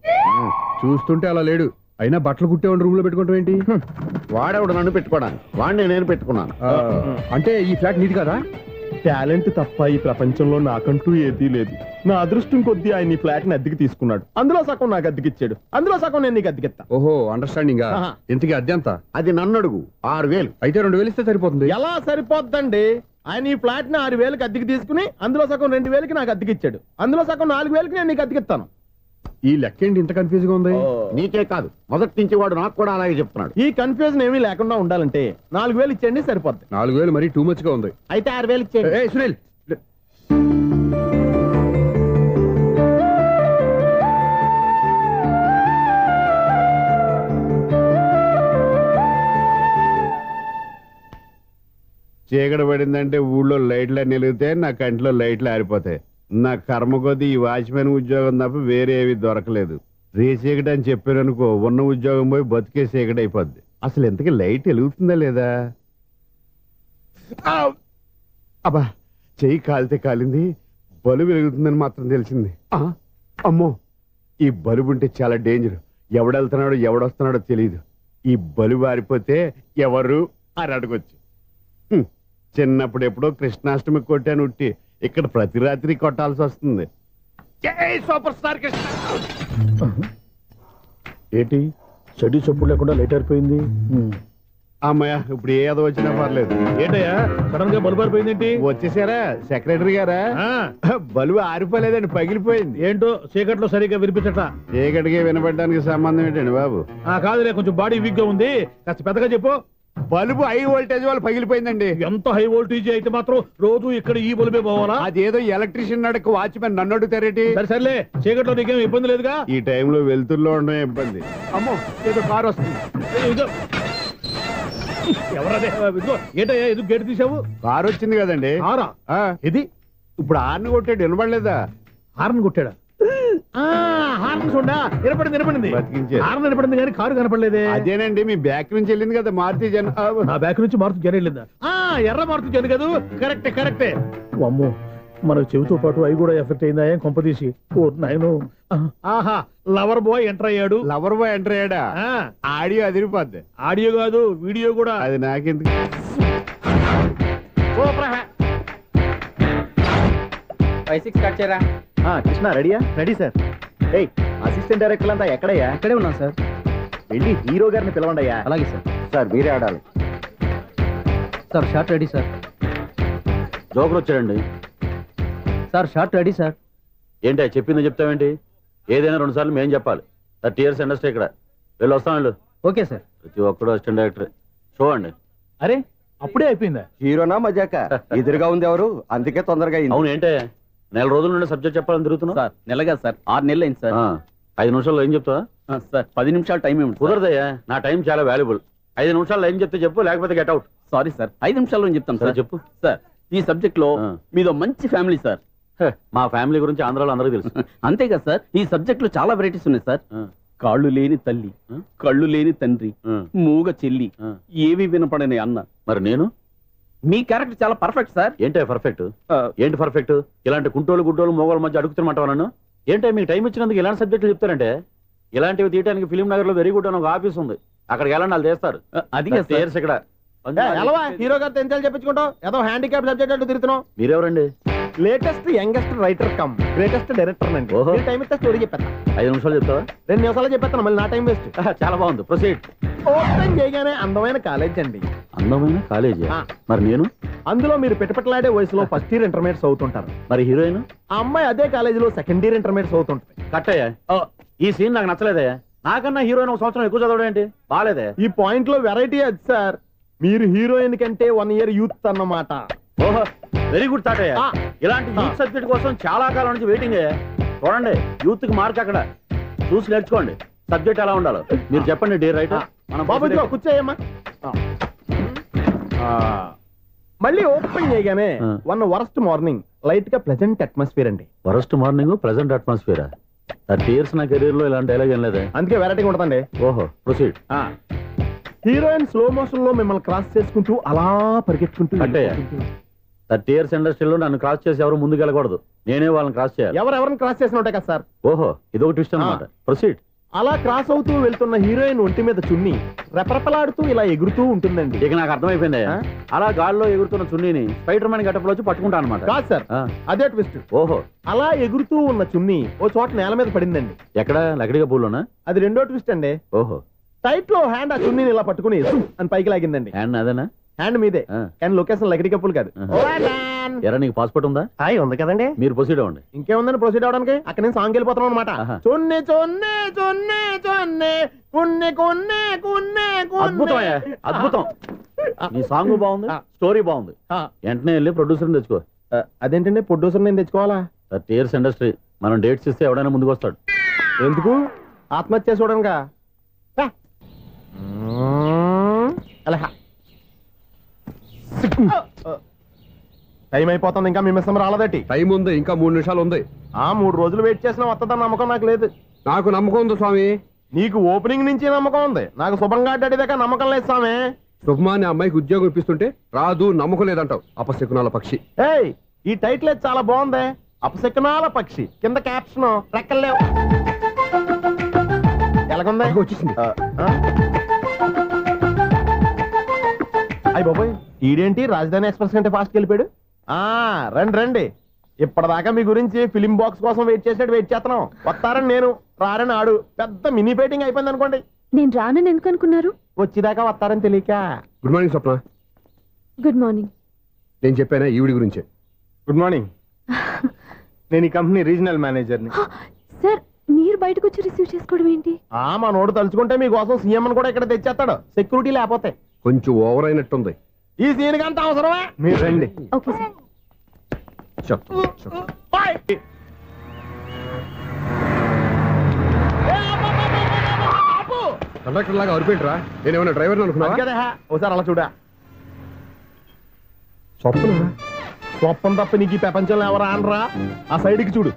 Speaker 8: చూస్తుంటే అలా లేడు. అయినా బట్టలు కుట్టేవాడి రూమ్ లో పెట్టుకుంటాం ఏంటి?
Speaker 4: వాడేవాడు నన్ను పెట్టుకోవడానికి, వాడిని నేను పెట్టుకున్నాను.
Speaker 8: అంటే ఈ ఫ్లాట్ నీది కదా?
Speaker 3: టాలెంట్ తప్ప ఈ ప్రపంచంలో నాకంటూ ఏదీ లేదు. నా అదృష్టం కొద్దీ ఆయన ఈ ఫ్లాట్ ని అద్దెకి తీసుకున్నాడు. అందులో సగం నాకు అద్దెకిచ్చాడు, అందులో సగం నేను నీకు అద్దెకిస్తా.
Speaker 8: ఓహో అండర్స్టాండింగ్. ఇంతకీ అద్దె ఎంత?
Speaker 4: అది నన్ను అడుగు. 6,000.
Speaker 8: అయితే 2,000 ఇస్తే సరిపోతుంది.
Speaker 3: ఎలా సరిపోద్దండి? ఆయన ఈ ఫ్లాట్ ని 6,000కి అద్దెకి తీసుకుని అందులో సగం 2,000కి నాకు అద్దెకిచ్చాడు, అందులో సగం 4,000కి నేను నీకు అద్దెకిస్తాను.
Speaker 8: ఈ లెక్క ఏంటి ఇంత కన్ఫ్యూజ్ గా ఉంది?
Speaker 4: నీకే కాదు, మొదటి నుంచి వాడు నాకు కూడా అలాగే చెప్తున్నాడు.
Speaker 3: ఈ కన్ఫ్యూజన్ ఏమీ లేకుండా ఉండాలంటే 4,000 ఇచ్చేయండి సరిపోద్ది.
Speaker 8: 4,000 మరీ టూ మచ్ గా ఉంది.
Speaker 3: అయితే 6,000 ఇచ్చేయండి.
Speaker 8: ఏయ్ సునీల్,
Speaker 9: చీకటి పడిందంటే ఊళ్ళో లైట్లు అన్ని వెలిగితే నా కంటిలో లైట్లు ఆరిపోతాయి. నా కర్మ కొద్దీ ఈ వాచ్మెన్ ఉద్యోగం తప్ప వేరే ఏవి దొరకలేదు. రేచీకటి అని చెప్పారనుకో, ఉన్న ఉద్యోగం పోయి బతికే చీకటి అయిపోద్ది. అసలు ఎంతకీ లైట్ వెలుగుతుందా లేదా? అబ్బా, చెయ్యి కాలితే కాలింది, బలుబు వెలుగుతుందని మాత్రం తెలిసింది. అమ్మో, ఈ బలుబు ఉంటే చాలా డేంజర్. ఎవడెళ్తున్నాడో ఎవడొస్తున్నాడో తెలియదు. ఈ బలుబు ఆరిపోతే ఎవరు అని అడగొచ్చు. చిన్నప్పుడు ఎప్పుడో కృష్ణాష్టమి కొట్టాను ఉట్టి, ఇక్కడ ప్రతి రాత్రి కొట్టాల్సి వస్తుంది. జై సూపర్ స్టార్ కృష్ణ.
Speaker 2: ఏంటి చెడు చెప్పుడు లేకుండా లేట్ అయిపోయింది?
Speaker 9: అమ్మయ్య, ఇప్పుడు ఏదో వచ్చినా పర్లేదు.
Speaker 2: ఏంటయ్యా సడన్ గా బలుపు అయిపోయింది?
Speaker 9: వచ్చేసారా సెక్రటరీ గారా? బలుబు ఆరిపోలేదండి, పగిలిపోయింది.
Speaker 2: ఏంటో చీకట్లో సరిగ్గా వినిపించట.
Speaker 9: చీకటికి వినపడడానికి సంబంధం ఏంటండి బాబు?
Speaker 2: కాదులే, కొంచెం బాడీ వీక్ గా ఉంది, కాస్త పెద్దగా చెప్పు.
Speaker 9: బల్బు హై వోల్టేజ్ వాళ్ళు పగిలిపోయిందండి.
Speaker 2: ఎంత హై వోల్టేజ్ అయితే మాత్రం రోజు ఇక్కడ ఈ బల్బే పోవాలా?
Speaker 9: అదేదో ఎలక్ట్రీషియన్ నడక వాచ్మెన్ నన్ను అడుగుతారేటి?
Speaker 2: సర్లే, చీకట్లో నీకేం ఇబ్బంది లేదుగా?
Speaker 9: ఈ టైంలో వెళ్తుల్లో ఉండడం ఇబ్బంది. అమ్మో, ఏదో కారు వస్తుంది.
Speaker 2: ఎవరదే? ఏంటయ్యా ఎందుకు గేటు తీసావు?
Speaker 9: కారు వచ్చింది కదండి.
Speaker 2: కారా?
Speaker 9: ఇది ఇప్పుడు హార్న్ కొట్టాడు, వినపడలేదా?
Speaker 2: హార్న్ కొట్టాడా? హార్న్ చూడా వినపడింది. హార్న్ వినపడింది కానీ కారు కనపడలేదే.
Speaker 9: అదేనండి, మీ బ్యాక్ నుంచి వెళ్ళింది కదా మారుతి జన.
Speaker 2: నా బ్యాక్ నుంచి మారుతి జన వెళ్ళిందా? ఎర్ర మారుతి జన కదా. కరెక్టే. అమ్మో, మనకు చెవితో పాటు అవి కూడా ఎఫెక్ట్ అయిందా? ఏం కొంపదీసి? నాయను, ఆహా, లవర్ బాయ్ ఎంటర్ అయ్యాడు.
Speaker 9: లవర్ బాయ్ ఎంటర్ అయ్యాడా? ఆడియో అదిరిపోద్ది.
Speaker 2: ఆడియో కాదు, వీడియో కూడా.
Speaker 9: అది నాకెందుకు?
Speaker 3: కృష్ణ రెడీయా? Ready sir. ఏయ్, అసిస్టెంట్ డైరెక్టర్ అంతా ఎక్కడయ్యా?
Speaker 6: ఇక్కడే ఉన్నాం సార్.
Speaker 3: వెళ్ళి హీరో గారిని పిలవండి అయ్యా.
Speaker 6: అలాగే సార్.
Speaker 4: సార్ మీరే ఆడాలి.
Speaker 6: Sir shot ready sir.
Speaker 10: Joker వచ్చాడండి.
Speaker 6: Sir shot ready sir.
Speaker 10: ఏంటి చెప్పిందో చెప్తావేంటి? ఏదైనా 2 సార్లు మేం చెప్పాలి. 30 years ఇండస్ట్రీ ఇక్కడ. వెళ్ళి వస్తాం వెళ్ళు.
Speaker 6: Okay sir.
Speaker 10: ప్రతి ఒక్కడు అసిస్టెంట్ డైరెక్టర్. చూడండి.
Speaker 2: అరే, అప్పుడే అయిపోయిందా?
Speaker 3: హీరోనా మజాక? ఎదురుగా ఉంది ఎవరు, అందుకే తొందరగా.
Speaker 10: అవును, ఏంటే 4 రోజుల నుండి సబ్జెక్ట్ చెప్పాలని తిరుగుతున్నావు?
Speaker 6: సార్ నెలగా సార్, 6 నెలలు అయింది సార్.
Speaker 10: 5 నిమిషాల్లో ఏం చెప్తావా?
Speaker 6: సార్ 10 నిమిషాలు టైం ఏమి
Speaker 10: కుదరదయ్యా, నా టైం చాలా వాల్యుబుల్. 5 నిమిషాల్లో ఏం చెప్తే చెప్పు, లేకపోతే గెట్ అవుట్.
Speaker 6: సారీ సార్, 5 నిమిషాల్లో చెప్తాను సార్.
Speaker 10: చెప్పు.
Speaker 6: సార్, ఈ సబ్జెక్ట్ లో మీదో మంచి ఫ్యామిలీ సార్.
Speaker 10: మా ఫ్యామిలీ గురించి ఆంధ్రాలో అందరికీ తెలుసు.
Speaker 6: అంతేగా సార్, ఈ సబ్జెక్ట్ లో చాలా వెరైటీస్ ఉన్నాయి సార్. కాళ్ళు లేని తల్లి, కళ్ళు లేని తండ్రి, మూగ చెల్లి, ఏవి వినపడని అన్న.
Speaker 10: మరి నేను?
Speaker 6: మీ క్యారెక్టర్ చాలా పర్ఫెక్ట్ సార్.
Speaker 10: ఏంటే పర్ఫెక్ట్? ఏంటి పర్ఫెక్ట్? ఇలాంటి కుంటోలు గుడ్డోలు మోగోళ్ళ మధ్య అడుగుతున్నమాట నన్ను. ఏంటంటే మీకు టైం ఇచ్చినందుకు ఇలాంటి సబ్జెక్టులు చెప్తారంటే? ఇలాంటివి తీయడానికి ఫిలిం నగర్ లో వెరీ గుడ్ అని ఒక ఆఫీస్ ఉంది, అక్కడికి వెళ్ళండి, వాళ్ళు చేస్తారు.
Speaker 6: అది
Speaker 10: ఇక్కడ
Speaker 3: హీరో గారితో ఎంత చెప్పించుకుంటావు? ఏదో హ్యాండిక్యాప్ సబ్జెక్ట్ అంటూ తిరుగుతున్నావు.
Speaker 10: మీరెవరండి?
Speaker 3: Latest youngest writer cum greatest director అండి. టైం ఇస్తే స్టోరీ చెప్పేస్తా.
Speaker 10: 5 నిమిషాలు చెప్తావా?
Speaker 3: 2 నిమిషాలు చెప్పేస్తాను, మళ్ళీ నా టైం వేస్ట్.
Speaker 10: చాలా బాగుంది, ప్రొసీడ్.
Speaker 3: ఓపెన్ చేయగానే అందమైన కాలేజ్ అండి.
Speaker 10: అందమైన కాలేజీ? మరి నేను?
Speaker 3: అందులో మీరు పెట్టుపట్లాడే వయసులో ఫస్ట్ ఇయర్ ఇంటర్మీడియట్స్ అవుతుంటారు.
Speaker 10: మరి హీరోయిన్?
Speaker 3: ఆ అమ్మాయి అదే కాలేజీలో సెకండ్ ఇయర్ ఇంటర్మీడియట్స్ అవుతుంటది.
Speaker 10: కట్టయ్యా, ఈ సీన్ నాకు నచ్చలేదయ్యా. నాకన్నా హీరోయిన్ 1 సంవత్సరం ఎక్కువ చదవడం ఏంటి? బాలేదే.
Speaker 3: ఈ పాయింట్ లో వెరైటీ అది సార్. మీరు హీరోయిన్ కంటే 1 year యూత్ అన్నమాట.
Speaker 10: ఓహో, వెరీ గుడ్ థాట్ అయ్యా. ఇలాంటి యూత్ సబ్జెక్ట్ కోసం చాలా కాలం నుంచి వెయిటింగ్ అయ్యా. చూడండి, యూత్ కి మార్క్ అక్కడ చూసి నేర్చుకోండి. సబ్జెక్ట్ ఎలా ఉండాలో మీరు చెప్పండి. డే రైట్
Speaker 3: కూర్చోయమ్మా. మళ్ళీ ఓపెన్ చేయగానే వరస్ట్ మార్నింగ్, లైట్ గా ప్లెజెంట్ అట్మాస్ఫియర్ అండి.
Speaker 10: Worst morning, pleasant atmosphere. 30 years నా కెరీర్ లో ఇలాంటి డైలాగ్ ఏం లేదే.
Speaker 3: అందుకే వెరైటీగా ఉంటుందండి.
Speaker 10: ఓహో, ప్రొసీడ్.
Speaker 3: హీరోయిన్ స్లో మోషన్ లో మిమ్మల్ని క్రాస్ చేసుకుంటూ అలా పరిగెట్టుకుంటూ.
Speaker 10: అంటే 30 years ఇండస్ట్రీలో నన్ను క్రాస్ చేసి ఎవరు ముందుకు వెళ్ళకూడదు, నేనే వాళ్ళని క్రాస్ చేయాలి.
Speaker 3: ఎవరెవరిని క్రాస్ చేసిన ఉంటాయి కదా సార్.
Speaker 10: ఓహో, ఇదొక ట్విస్ట్ అన్నమాట. ప్రొసీడ్.
Speaker 3: అలా క్రాస్ అవుతూ వెళ్తున్న హీరోయిన్ ఒంటి మీద చున్ని రెపరెపలాడుతూ ఇలా ఎగురుతూ ఉంటుందండి.
Speaker 10: ఇక నాకు అర్థమైపోయింది. అలా గాల్లో ఎగురుతున్న చున్నీని స్పైడర్ మ్యాన్ గెటప్లో వచ్చి పట్టుకుంటా అనమాట.
Speaker 3: కాదు సార్, అదే ట్విస్ట్.
Speaker 10: ఓహో,
Speaker 3: అలా ఎగురుతూ ఉన్న చున్ని ఓ చోట నేల మీద పడిందండి.
Speaker 10: ఎక్కడ? లకడిగా పూల్లోనా?
Speaker 3: అది రెండో ట్విస్ట్ అండి.
Speaker 10: ఓహో,
Speaker 3: టైట్ లో హ్యాండ్ ఆ చున్నీని ఇలా పట్టుకుని అని పైకి లాగిందండి.
Speaker 10: హ్యాండ్ అదేనా?
Speaker 3: హ్యాండ్ మీదే, కానీ లొకేషన్ లకడి కప్పులు కాదు.
Speaker 10: ఎరా నీకు పాస్పోర్ట్ ఉందా?
Speaker 3: ఉంది కదండి.
Speaker 10: మీరు ప్రొసీడ్ అవ్వండి.
Speaker 3: ఇంకేముందని ప్రొసీడ్ అవడానికి? అక్కడ నేను సాంగ్ వెళ్ళిపోతున్నాం అనమాట. చొన్నే చొన్నే చొన్నే చొన్నే కున్నే కున్నే కున్నే.
Speaker 10: అద్భుతం, అద్భుతం. నీ సాంగ్ బాగుంది, స్టోరీ బాగుంది. వెంటనే వెళ్ళి ప్రొడ్యూసర్ తెచ్చుకో.
Speaker 3: అదేంటండి ప్రొడ్యూసర్ నేను తెచ్చుకోవాలా?
Speaker 10: 30 years ఇండస్ట్రీ. మనం డేట్స్ ఇస్తే ఎవడైనా ముందుకు వస్తాడు.
Speaker 3: ఎందుకు? ఆత్మహత్య చూడనుగా. టైం అయిపోతుంది, ఇంకా మీ మిస్సం రాలేదటి.
Speaker 8: టైం ఉంది, ఇంకా 3 నిమిషాలు ఉంది.
Speaker 3: 3 రోజులు వెయిట్ చేసిన వస్తుందని నమ్మకం నాకు లేదు.
Speaker 8: నాకు నమ్మకం ఉంది స్వామి.
Speaker 3: నీకు ఓపెనింగ్ నుంచి నమ్మకం ఉంది, నాకు శుభంగా అడ్డాక నమ్మకం లేదు స్వామి.
Speaker 8: శుభమాని అమ్మాయికి ఉద్యోగం ఇప్పిస్తుంటే రాదు, నమ్మకం లేదంటావు. అపశకునాల పక్షి.
Speaker 3: ఏయ్, ఈ టైటిల్ చాలా బాగుంది. అపశకునాల పక్షి కింద క్యాప్షన్ రెక్కలేవు. ఎలాగుంది?
Speaker 8: వచ్చేసింది.
Speaker 3: అయ్యి బాబోయ్, ఈడేంటి రాజధాని ఎక్స్ప్రెస్ కంటే ఫాస్ట్ వెళ్ళిపోయాడు. రండి రండి. ఇప్పటిదాకా మీ గురించి ఫిలిం బాక్స్ కోసం వెయిట్ చేస్తున్నాం. వస్తారని నేను, రారని ఆడు. పెద్ద మినీ ఫైటింగ్ అయిపోయింది అనుకోండి.
Speaker 11: నేను రానని ఎందుకు అనుకున్నారు?
Speaker 3: వచ్చేదాకా వస్తారని తెలియక.
Speaker 8: Good morning Swapna.
Speaker 11: Good morning.
Speaker 8: నేను చెప్పానా ఈవిడి గురించే.
Speaker 3: Good morning. నేను ఈ కంపెనీ రీజనల్ మేనేజర్ని.
Speaker 11: సార్, మీరు బయటకు వచ్చి రిసీవ్ చేసుకోవడం ఏంటి?
Speaker 3: మా నోడు తలుచుకుంటే మీకోసం సీఎం అని కూడా ఇక్కడ తెచ్చేస్తాడు, సెక్యూరిటీ లేకపోతే.
Speaker 8: కొంచెం ఓవర్ అయినట్టుంది.
Speaker 3: ఈ సీన్ కంత అవసరమా? మీరు రండి.
Speaker 11: Okay sir.
Speaker 8: కండక్టర్ లాగా అరిపోయింట్రా. నేనేమన్నా డ్రైవర్ అనుకున్నా
Speaker 3: కదా. ఒకసారి అలా చూడా.
Speaker 8: స్వప్న
Speaker 3: స్వప్నం తప్ప నీకు ఈ ప్రపంచంలో ఎవరా అనరా? ఆ సైడ్కి చూడు.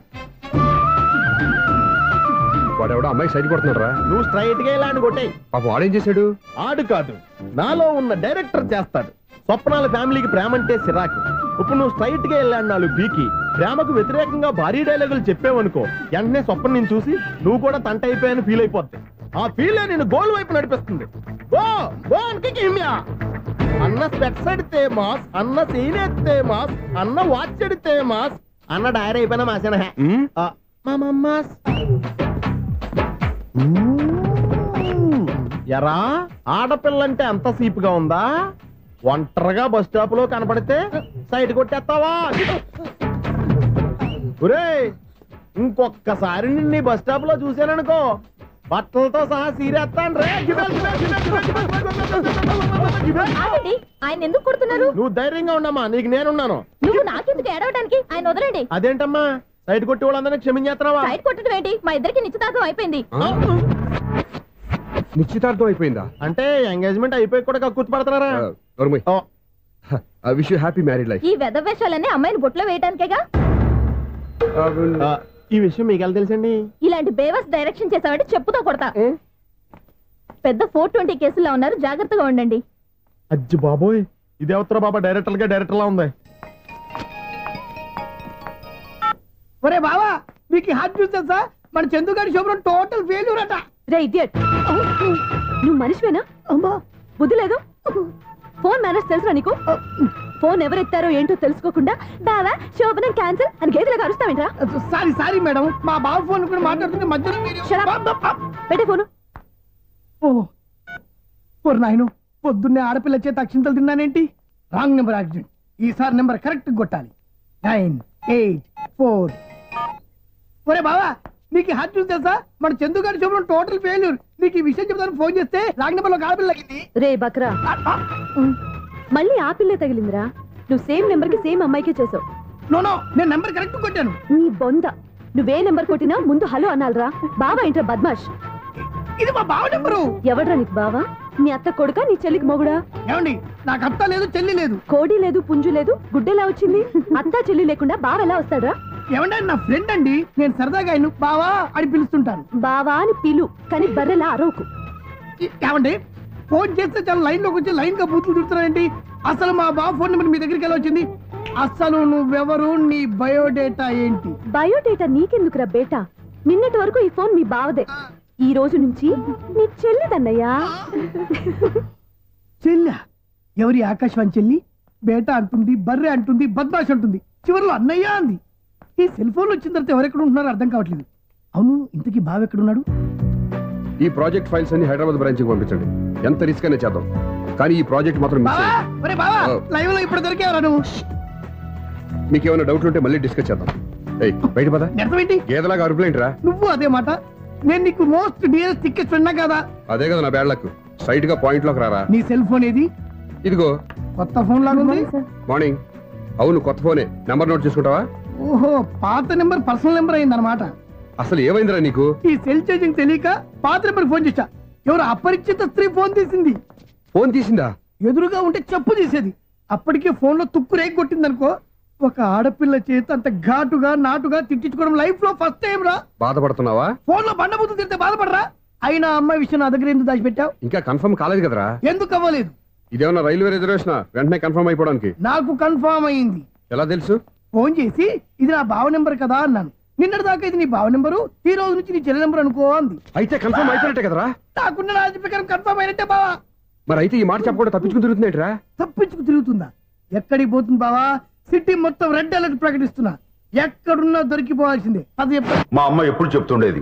Speaker 8: వాడెవడో అమ్మాయి సైడ్ కొడుతున్నాడు రా.
Speaker 3: నువ్వు స్ట్రైట్ గా ఇలా కొట్టాయి.
Speaker 8: పాప వాడేం చేశాడు?
Speaker 3: ఆడు కాదు, నాలో ఉన్న డైరెక్టర్ చేస్తాడు. స్వప్నాల ఫ్యామిలీకి ప్రేమ అంటే సిరాకు. ఇప్పుడు నువ్వు స్ట్రైట్ గా వెళ్ళాడు 4 బీకి ప్రేమకు వ్యతిరేకంగా భారీ డైలాగులు చెప్పావనుకో, వెంటనే స్వప్న నేను చూసి నువ్వు కూడా తంట అయిపోయాను ఫీల్ అయిపోద్ది. ఆ ఫీల్ నేను గోల్ వైపు నడిపిస్తుంది. అన్న స్పెట్స్ అడితే మాస్, అన్న సీన్ ఎత్తే మాస్, అన్న వాచ్ ఎడితే మాస్, అన్న డైర్ అయిపోయినా మాసేనా మాస్. ఎరా, ఆడపిల్లంటే అంత సీపుగా ఉందా? ఒంటరిగా బస్ స్టాప్ లో కనపడితే సైడ్ కొట్టేస్తావా? ఒరేయ్, ఇంకొక్కసారి నిన్ను బస్ స్టాప్ లో చూసాననుకో, బట్టలతో సహా సీరేస్తాను రే.
Speaker 11: ఆయన ఎందుకు కొడుతున్నారు?
Speaker 3: నువ్వు ధైర్యంగా ఉండమ్మా, నీకు నేనున్నాను.
Speaker 11: నువ్వు నాకెందుకు ఏడవడానికి? ఆయన వదలండి.
Speaker 3: అదేంటమ్మా, సైడ్ కొట్టి వాళ్ళందరినీ క్షమించేస్తున్నావా?
Speaker 11: సైడ్ కొట్టడం ఏంటి? మా ఇద్దరికి నిశ్చితార్థం అయిపోయింది.
Speaker 8: నిశ్చితార్థం అయిపోయిందా?
Speaker 3: అంటే ఎంగేజ్మెంట్ అయిపోయి కూడా కక్కుర్తి పడుతున్నారా?
Speaker 8: Wish you happy married life.
Speaker 11: ఈ వెధవేషాలన్నీ అమ్మాయిని బొట్లో వేయడానికేగా.
Speaker 3: ఈ విషయం మీకు ఎలా తెలుసండి?
Speaker 11: ఇలాంటి బేవస్ డైరెక్షన్ చేసావంటే చెప్పుతో కొడతా. పెద్ద 420 కేసుల్లో ఉన్నారు, జాగ్రత్తగా ఉండండి.
Speaker 3: అజ్జి బాబోయ్, ఇది అవతర బాబా డైరెక్టర్ లా ఉంది.
Speaker 6: ఒరే బావా, మీకు హాట్ చూసా? మన చందుగారి శుభ్రం టోటల్ ఫెయిల్యూర్ అట.
Speaker 11: రే ఇడియట్, నువ్వు మనిషివేనా? అమ్మా, బుద్ధి లేదు. ఫోన్ మేనేజ్ తెలుసా నీకు? ఫోన్ ఎవరెత్తారో ఏంటో తెలుసుకోకుండా బావా శోభనం క్యాన్సిల్ అని గేదెలాగా అరుస్తావేంట్రా?
Speaker 6: సారీ మేడం, మా బావ ఫోన్ కూడా మాట్లాడుతుంటే మధ్యలో
Speaker 11: పెట్టే ఫోను.
Speaker 6: ఓ నాయను, పొద్దున్నే ఆడపిల్ల చేత అక్షింతలు తిన్నానేంటి? Wrong number accident. ఈసారి నెంబర్ కరెక్ట్ కొట్టాలి. 984. ఒరే బావా, నీకు హాట్ చూసి తెలుసా? మన చందు గారి శుభ్రం టోటల్ ఫెయిల్యూర్. నీకు ఈ విషయం చెప్తాను ఫోన్ చేస్తే రాంగ్ నెంబర్ లో ఆడపిల్ల తగ్గింది.
Speaker 11: రే బక్రా, మళ్ళీ ఆ పిల్లే తగిలిందిరా. నువ్వు సేమ్ నెంబర్ కి సేమ్ అమ్మాయికే చేసావు.
Speaker 6: నో, నేను నెంబర్ కరెక్ట్ కొట్టాను.
Speaker 11: నీ బొంద, నువ్వే నెంబర్ కొట్టినా ముందు హలో అనాలరా. బావా ఏంట్రా బద్మాష్?
Speaker 6: ఇది మా బావ నెంబరు.
Speaker 11: ఎవడ్రా నీకు బావా? నీ అత్త కొడుకా, నీ చెల్లికి మొగుడా?
Speaker 6: ఏమండి, నాకు అత్త లేదు, చెల్లి లేదు.
Speaker 11: కోడి లేదు, పుంజు లేదు, గుడ్డెలా వచ్చింది? అత్త చెల్లి లేకుండా బావ ఎలా వస్తాడ్రా?
Speaker 6: ఏమంటే నా ఫ్రెండ్ అండి, నేను సరదాగా ఆయన బావా అని పిలుస్తుంటాను.
Speaker 11: బావా అని పిలు, కానీ బర్రెలా అరవకు.
Speaker 6: ఏమండి, ఫోన్ చేస్తే చాలా లైన్ లోకి వచ్చి లైన్ గా బూతులు తిడుతున్నారేంటి? అసలు మా బావ ఫోన్ నెంబర్ మీ దగ్గరికి ఎలా వచ్చింది? అసలు నువ్వెవరు, నీ బయోడేటా ఏంటి?
Speaker 11: బయోడేటా నీకెందుకురా బేటా? నిన్నటి వరకు ఈ ఫోన్ మీ బావదే. ఈ రోజు నుంచి నీ చెల్లిదన్నయ్యా.
Speaker 6: చెల్లి ఎవరి ఆకాశవాణి చెల్లి? బేటా అంటుంది, బర్రె అంటుంది, బద్మాష్ అంటుంది, చివరిలో అన్నయ్య అంది. ఈ సెల్ ఫోన్ వచ్చిన తర్వాత ఎవరెక్కడ ఉంటున్నారో అర్థం కావట్లేదు. అవును, ఇంతకీ బావ ఎక్కడున్నాడు?
Speaker 8: ఈ ప్రాజెక్ట్ ఫైల్స్ అన్ని హైదరాబాద్ బ్రాంచ్ కి పంపించండి. ఎంత రిస్క్ అయినా చేద్దాం, కానీ ఈ ప్రాజెక్ట్ మాత్రం మిస్ అయ్యింది.
Speaker 6: లైవ్ లో ఇప్పుడు దొరికేవరా నువ్వు?
Speaker 8: మీకు ఏమైనా డౌట్లు ఉంటే మళ్ళీ డిస్కస్ చేద్దాం. బయట పద.
Speaker 6: అర్థమేంటి?
Speaker 8: గేదలాగా అరుపులేంట్రా?
Speaker 6: నువ్వు అదే మాట. నేను నీకు మోస్ట్ డియరెస్ట్ టికెట్స్ విన్నా కదా.
Speaker 8: అదే కదా నా బ్యాడ్ లక్. స్ట్రైట్ గా పాయింట్ లోకి రారా.
Speaker 6: నీ సెల్ ఫోన్ ఏది?
Speaker 8: ఇదిగో.
Speaker 6: కొత్త ఫోన్ లాగా ఉంది.
Speaker 8: మార్నింగ్. అవును, కొత్త ఫోనే. నంబర్ నోట్ చేసుకుంటావా?
Speaker 6: ఓహో, పాత నెంబర్ పర్సనల్ నెంబర్ అయింది అనమాట.
Speaker 8: అసలు ఏమైందిరా నీకు?
Speaker 6: ఈ సెల్ ఛార్జింగ్ తెలియక పాత నెంబర్ ఫోన్ చేశా. ఎవరు అపరిచిత స్త్రీ ఫోన్ తీసింది.
Speaker 8: ఫోన్ తీసిందా?
Speaker 6: ఎదురుగా ఉంటే చెప్పు తీసేది. అప్పటికే ఫోన్ లో తుక్కు రేగి కొట్టింది అనుకో. ఒక ఆడపిల్ల చేత అంత ఘాటుగా నాటుగా తిట్టించుకోవడం లైఫ్ లో ఫస్ట్ టైం రా.
Speaker 8: బాధపడుతున్నావా?
Speaker 6: ఫోన్ లో బండబుద్ధి తిరిగితే బాధపడరా? అయినా అమ్మాయి విషయం నా దగ్గర ఎందుకు దాచిపెట్టావు?
Speaker 8: ఇంకా కన్ఫర్మ్ కాలేదు కదరా.
Speaker 6: ఎందుకు అవ్వలేదు?
Speaker 8: ఇదేమన్నా రైల్వే రిజర్వేషన్? వెంటనే కన్ఫర్మ్ అయిపోవడానికి.
Speaker 6: నాకు కన్ఫర్మ్ అయింది.
Speaker 8: ఎలా తెలుసు?
Speaker 6: ఫోన్ చేసి ఇది నా బావ నెంబర్ కదా అన్నాను. నిన్నటి దాకా ఇది నీ బావ నెంబరు, ఈ రోజు నుంచి నీ చెల్లి నెంబర్ అనుకో అంది.
Speaker 8: అయితే కన్ఫర్మ్ అయిపోయినట్టే కదరా?
Speaker 6: నాకున్న రాజు ప్రకారం కన్ఫర్మ్ అయినట్టే బావా.
Speaker 8: మరి అయితే ఈ మాట చెప్పకుండా తప్పించుకుని తిరుగుతుందేట్రా?
Speaker 6: తప్పించుకు తిరుగుతుందా? ఎక్కడికి పోతుంది బావా? సిటీ మొత్తం రెడ్ అలర్ట్ ప్రకటిస్తున్నా. ఎక్కడున్నా దొరికిపోవాల్సిందే. అది
Speaker 12: మా అమ్మ ఎప్పుడు చెప్తుండేది,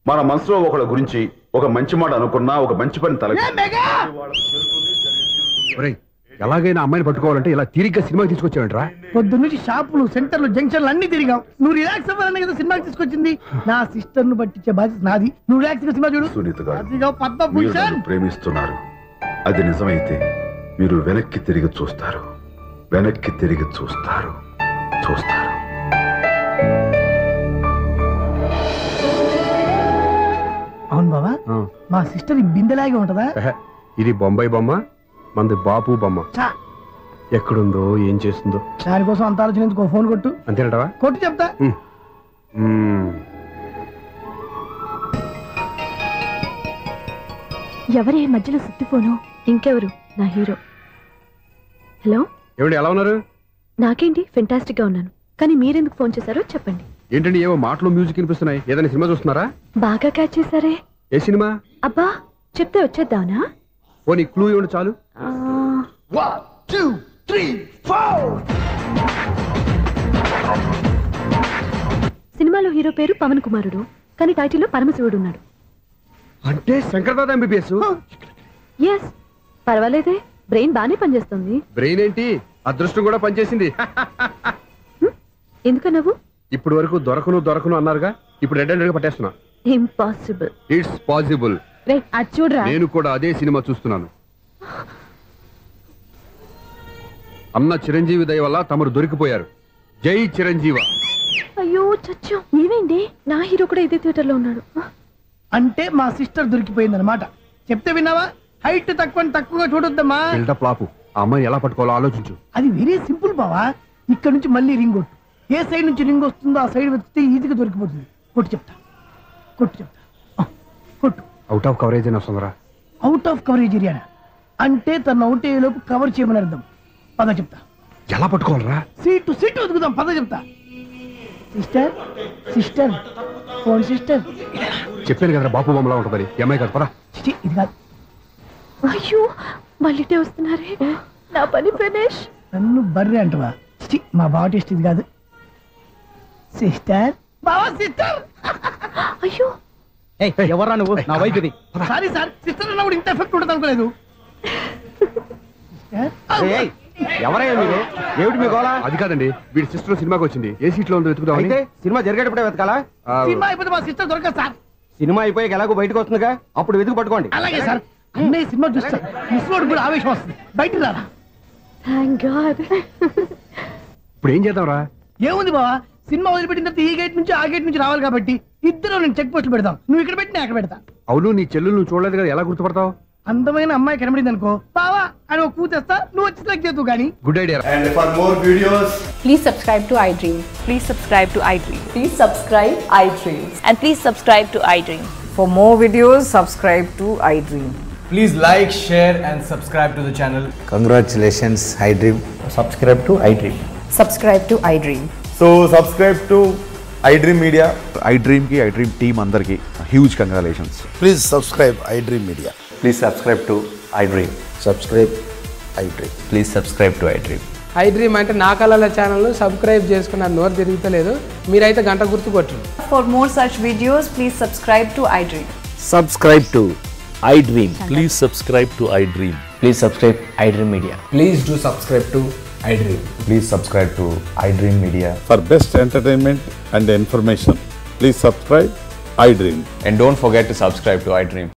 Speaker 12: మన మనసులో ఒకళ్ళ గురించి ఒక మంచి మాట అనుకున్నా ఒక మంచి పని తల.
Speaker 8: ఎలాగైనా అమ్మాయిని పట్టుకోవాలంటే ఇలా తిరిగ్గా సినిమాకి తీసుకొచ్చావంట్రా?
Speaker 6: పొద్దున్నుంచి షాపులు, సెంటర్లు, జంక్షన్లు అన్ని తిరిగావు. నువ్వు రిలాక్స్ అవ్వాలని కదా సినిమాకి తీసుకొచ్చింది. నా సిస్టర్ ను పట్టించే బాధ్యత నాది. నువ్వు రిలాక్స్ గా సినిమా చూడు.
Speaker 12: సునీత గారు, మీరు
Speaker 6: పద్మభూషణ్
Speaker 12: నన్ను ప్రేమిస్తున్నారు. అది నిజమైతే మీరు వెనక్కి తిరిగి చూస్తారు, వెనక్కి తిరిగి చూస్తారు, చూస్తారు.
Speaker 6: అవును బావా, మా సిస్టర్ బిందెలాగే ఉంటదా?
Speaker 8: ఇది బొంబాయి బొమ్మ, మంది బాపు బొమ్మ. ఎక్కడుందో ఏం చేస్తుందో
Speaker 6: దానికోసం అంత ఆలోచన ఎందుకు? ఫోన్ కొట్టు.
Speaker 8: అంతేనటవా?
Speaker 6: కొట్టు చెప్తా.
Speaker 11: ఎవరే మధ్యలో సుత్తి ఫోను? ఇంకెవరు? నా హీరో. హలో,
Speaker 8: ఎవరు? ఎలా ఉన్నారు?
Speaker 11: నాకేంటి, ఫెంటాస్టిక్ గా ఉన్నాను. కానీ మీరెందుకు ఫోన్ చేశారో చెప్పండి.
Speaker 8: ఏంటండి ఏవో మాటలు మ్యూజిక్ వినిపిస్తున్నాయి? ఏదైనా సినిమా చూస్తున్నారా?
Speaker 11: బాగా క్యాచ్ చేశారే.
Speaker 8: ఏ సినిమా?
Speaker 11: అబ్బా, చెప్తే వచ్చేద్దామనా?
Speaker 8: పోనీ క్లూ ఇవ్వండి చాలు.
Speaker 6: 1 2 3 4.
Speaker 11: సినిమాలో హీరో పేరు పవన్ కుమారుడు, కానీ టైటిల్లో పరమశివుడు ఉన్నాడు.
Speaker 8: అంటే శంకర్దాదా ఎంబీబీఎస్?
Speaker 11: ఎస్, పర్వాలేదే, బ్రెయిన్ బానే పనిచేస్తుంది.
Speaker 8: బ్రెయిన్ ఏంటి, అదృష్టం కూడా పనిచేసింది.
Speaker 11: ఎందుకన్నావు?
Speaker 8: ఇప్పుడు వరకు దొరకను అన్నారుగా, ఇప్పుడు రెడ్ హ్యాండెడ్ గా పట్టేస్తున్నా.
Speaker 11: ఇంపాసిబుల్.
Speaker 8: It's possible.
Speaker 11: అది చూడరా.
Speaker 8: నేను కూడా అదే సినిమా చూస్తున్నాను. అన్న చిరంజీవి దయ వల్ల తమరు దొరికిపోయారు. జై చిరంజీవ.
Speaker 11: అయ్యో చచ్చా, ఏమైంది? నా హీరో కూడా ఇదే థియేటర్ లో ఉన్నాడు.
Speaker 6: అంటే మా సిస్టర్ దొరికిపోయింది అనమాట. చెప్తే విన్నావా? హైట్ తక్కువగా చూడొద్దమ్మా.
Speaker 8: బిల్డప్ లాపు. ఆ అమ్మాయి ఎలా పట్టుకోవాలో ఆలోచించు.
Speaker 6: అది వెరీ సింపుల్ బావా. ఇక్కడ నుంచి మళ్ళీ రింగ్ కొట్టు. ఏ సైడ్ నుంచి రింగ్ వస్తుందో ఆ సైడ్ వెతికితే ఈజీగా దొరికిపోతుంది. కొట్టు చెప్తా. కొట్టు.
Speaker 8: అవుట్ ఆఫ్ కవరేజ్ అని వస్తుందిరా.
Speaker 6: అవుట్ ఆఫ్ కవరేజ్ ఏరియా అంటే తను అవుట్ అయ్యేలోపు కవర్ చేయమని అర్థం. పద చెప్తా.
Speaker 8: ఎలా పట్టుకోవాలరా?
Speaker 6: సీటు వెతుకుదాం. పద చెప్తా. Sister phone sister.
Speaker 8: చెప్పాను కదరా బాపు బొమ్మలా ఉంటుందని. అమ్మాయి కదా, పదా.
Speaker 6: ఇది కాదు.
Speaker 11: అయ్యో, మళ్ళీ వస్తున్నారే. నా పని ఫినిష్.
Speaker 6: నన్ను బర్రె అంటవా? మా బావ టేస్ట్ ఇది కాదు. సిస్టర్, బావా సిస్టర్.
Speaker 11: అయ్యో,
Speaker 13: ఎవరా నువ్వు? నా వైఫ్ ఇది.
Speaker 6: సారీ సార్, సిస్టర్ అన్నప్పుడు ఇంత ఎఫెక్ట్ ఉంటుంది అనుకోలేదు.
Speaker 13: ఎవరయ్యా మీరు? ఏమిటి మీ గోళ?
Speaker 8: అది కాదండి, వీడి సిస్టర్ సినిమాకి వచ్చింది. ఏ సీట్ లో ఉందో వెతుకుదాం.
Speaker 13: అయితే సినిమా జరిగేటప్పుడే వెతకాలా?
Speaker 6: సినిమా అయిపోతే మా సిస్టర్ దొరకదు సార్.
Speaker 13: సినిమా అయిపోయాక ఎలాగో బయటకు వస్తుందిగా, అప్పుడు వెతుకు పట్టుకోండి.
Speaker 6: అలాగే సార్. అన్నయ్య సినిమా చూస్తా, మిస్ వాడు కూడా ఆవేశం వస్తుంది. బయట రారా.
Speaker 11: Thank God.
Speaker 8: ఇప్పుడు ఏం చేద్దాంరా?
Speaker 6: ఏముంది బావా, సినిమా వదిలిపెట్టిన తర్వాత ఈ గేట్ నుంచి ఆ గేట్ నుంచి రావాలి కాబట్టి ఇద్దరు నేను చెక్ పోస్టులు పెడతాం. నువ్వు ఇక్కడ పెట్టి నేను అక్కడ పెడతా.
Speaker 8: అవును, నీ చెల్లెలు నువ్వు చూడలేదు కదా, ఎలా గుర్తుపడతావు?
Speaker 6: అందమైన అమ్మాయి కనబడింది అనుకో, బావా అని ఒక కూతేస్తా, నువ్వు వచ్చి సెలెక్ట్ చేద్దు కానీ.
Speaker 8: Good idea.
Speaker 14: And for more videos,
Speaker 15: please subscribe to iDream.
Speaker 16: Please subscribe to iDream.
Speaker 15: Please subscribe iDream.
Speaker 16: And please subscribe to iDream.
Speaker 15: For more videos, subscribe to iDream.
Speaker 14: please like, share and subscribe to the channel.
Speaker 17: Congratulations, iDream.
Speaker 14: Subscribe to iDream.
Speaker 15: Subscribe to iDream.
Speaker 14: So subscribe to
Speaker 17: iDream Media, iDream ki iDream team అందరికి huge congratulations.
Speaker 18: Please subscribe iDream Media.
Speaker 17: Please subscribe to iDream.
Speaker 18: Subscribe iDream.
Speaker 17: Please subscribe to iDream.
Speaker 19: iDream అంటే నా కళల channel subscribe చేసుకున్న నోరు తిరుగుతలేదు మీరైతే గంట గుర్తు కొట్టండి.
Speaker 15: For more such videos, please subscribe to iDream.
Speaker 20: Subscribe to iDream.
Speaker 21: Please subscribe to iDream.
Speaker 20: Please subscribe iDream Media.
Speaker 14: Please do subscribe to iDream.
Speaker 17: Please subscribe to iDream Media.
Speaker 18: For best entertainment and information, please subscribe iDream.
Speaker 17: And don't forget to subscribe to iDream.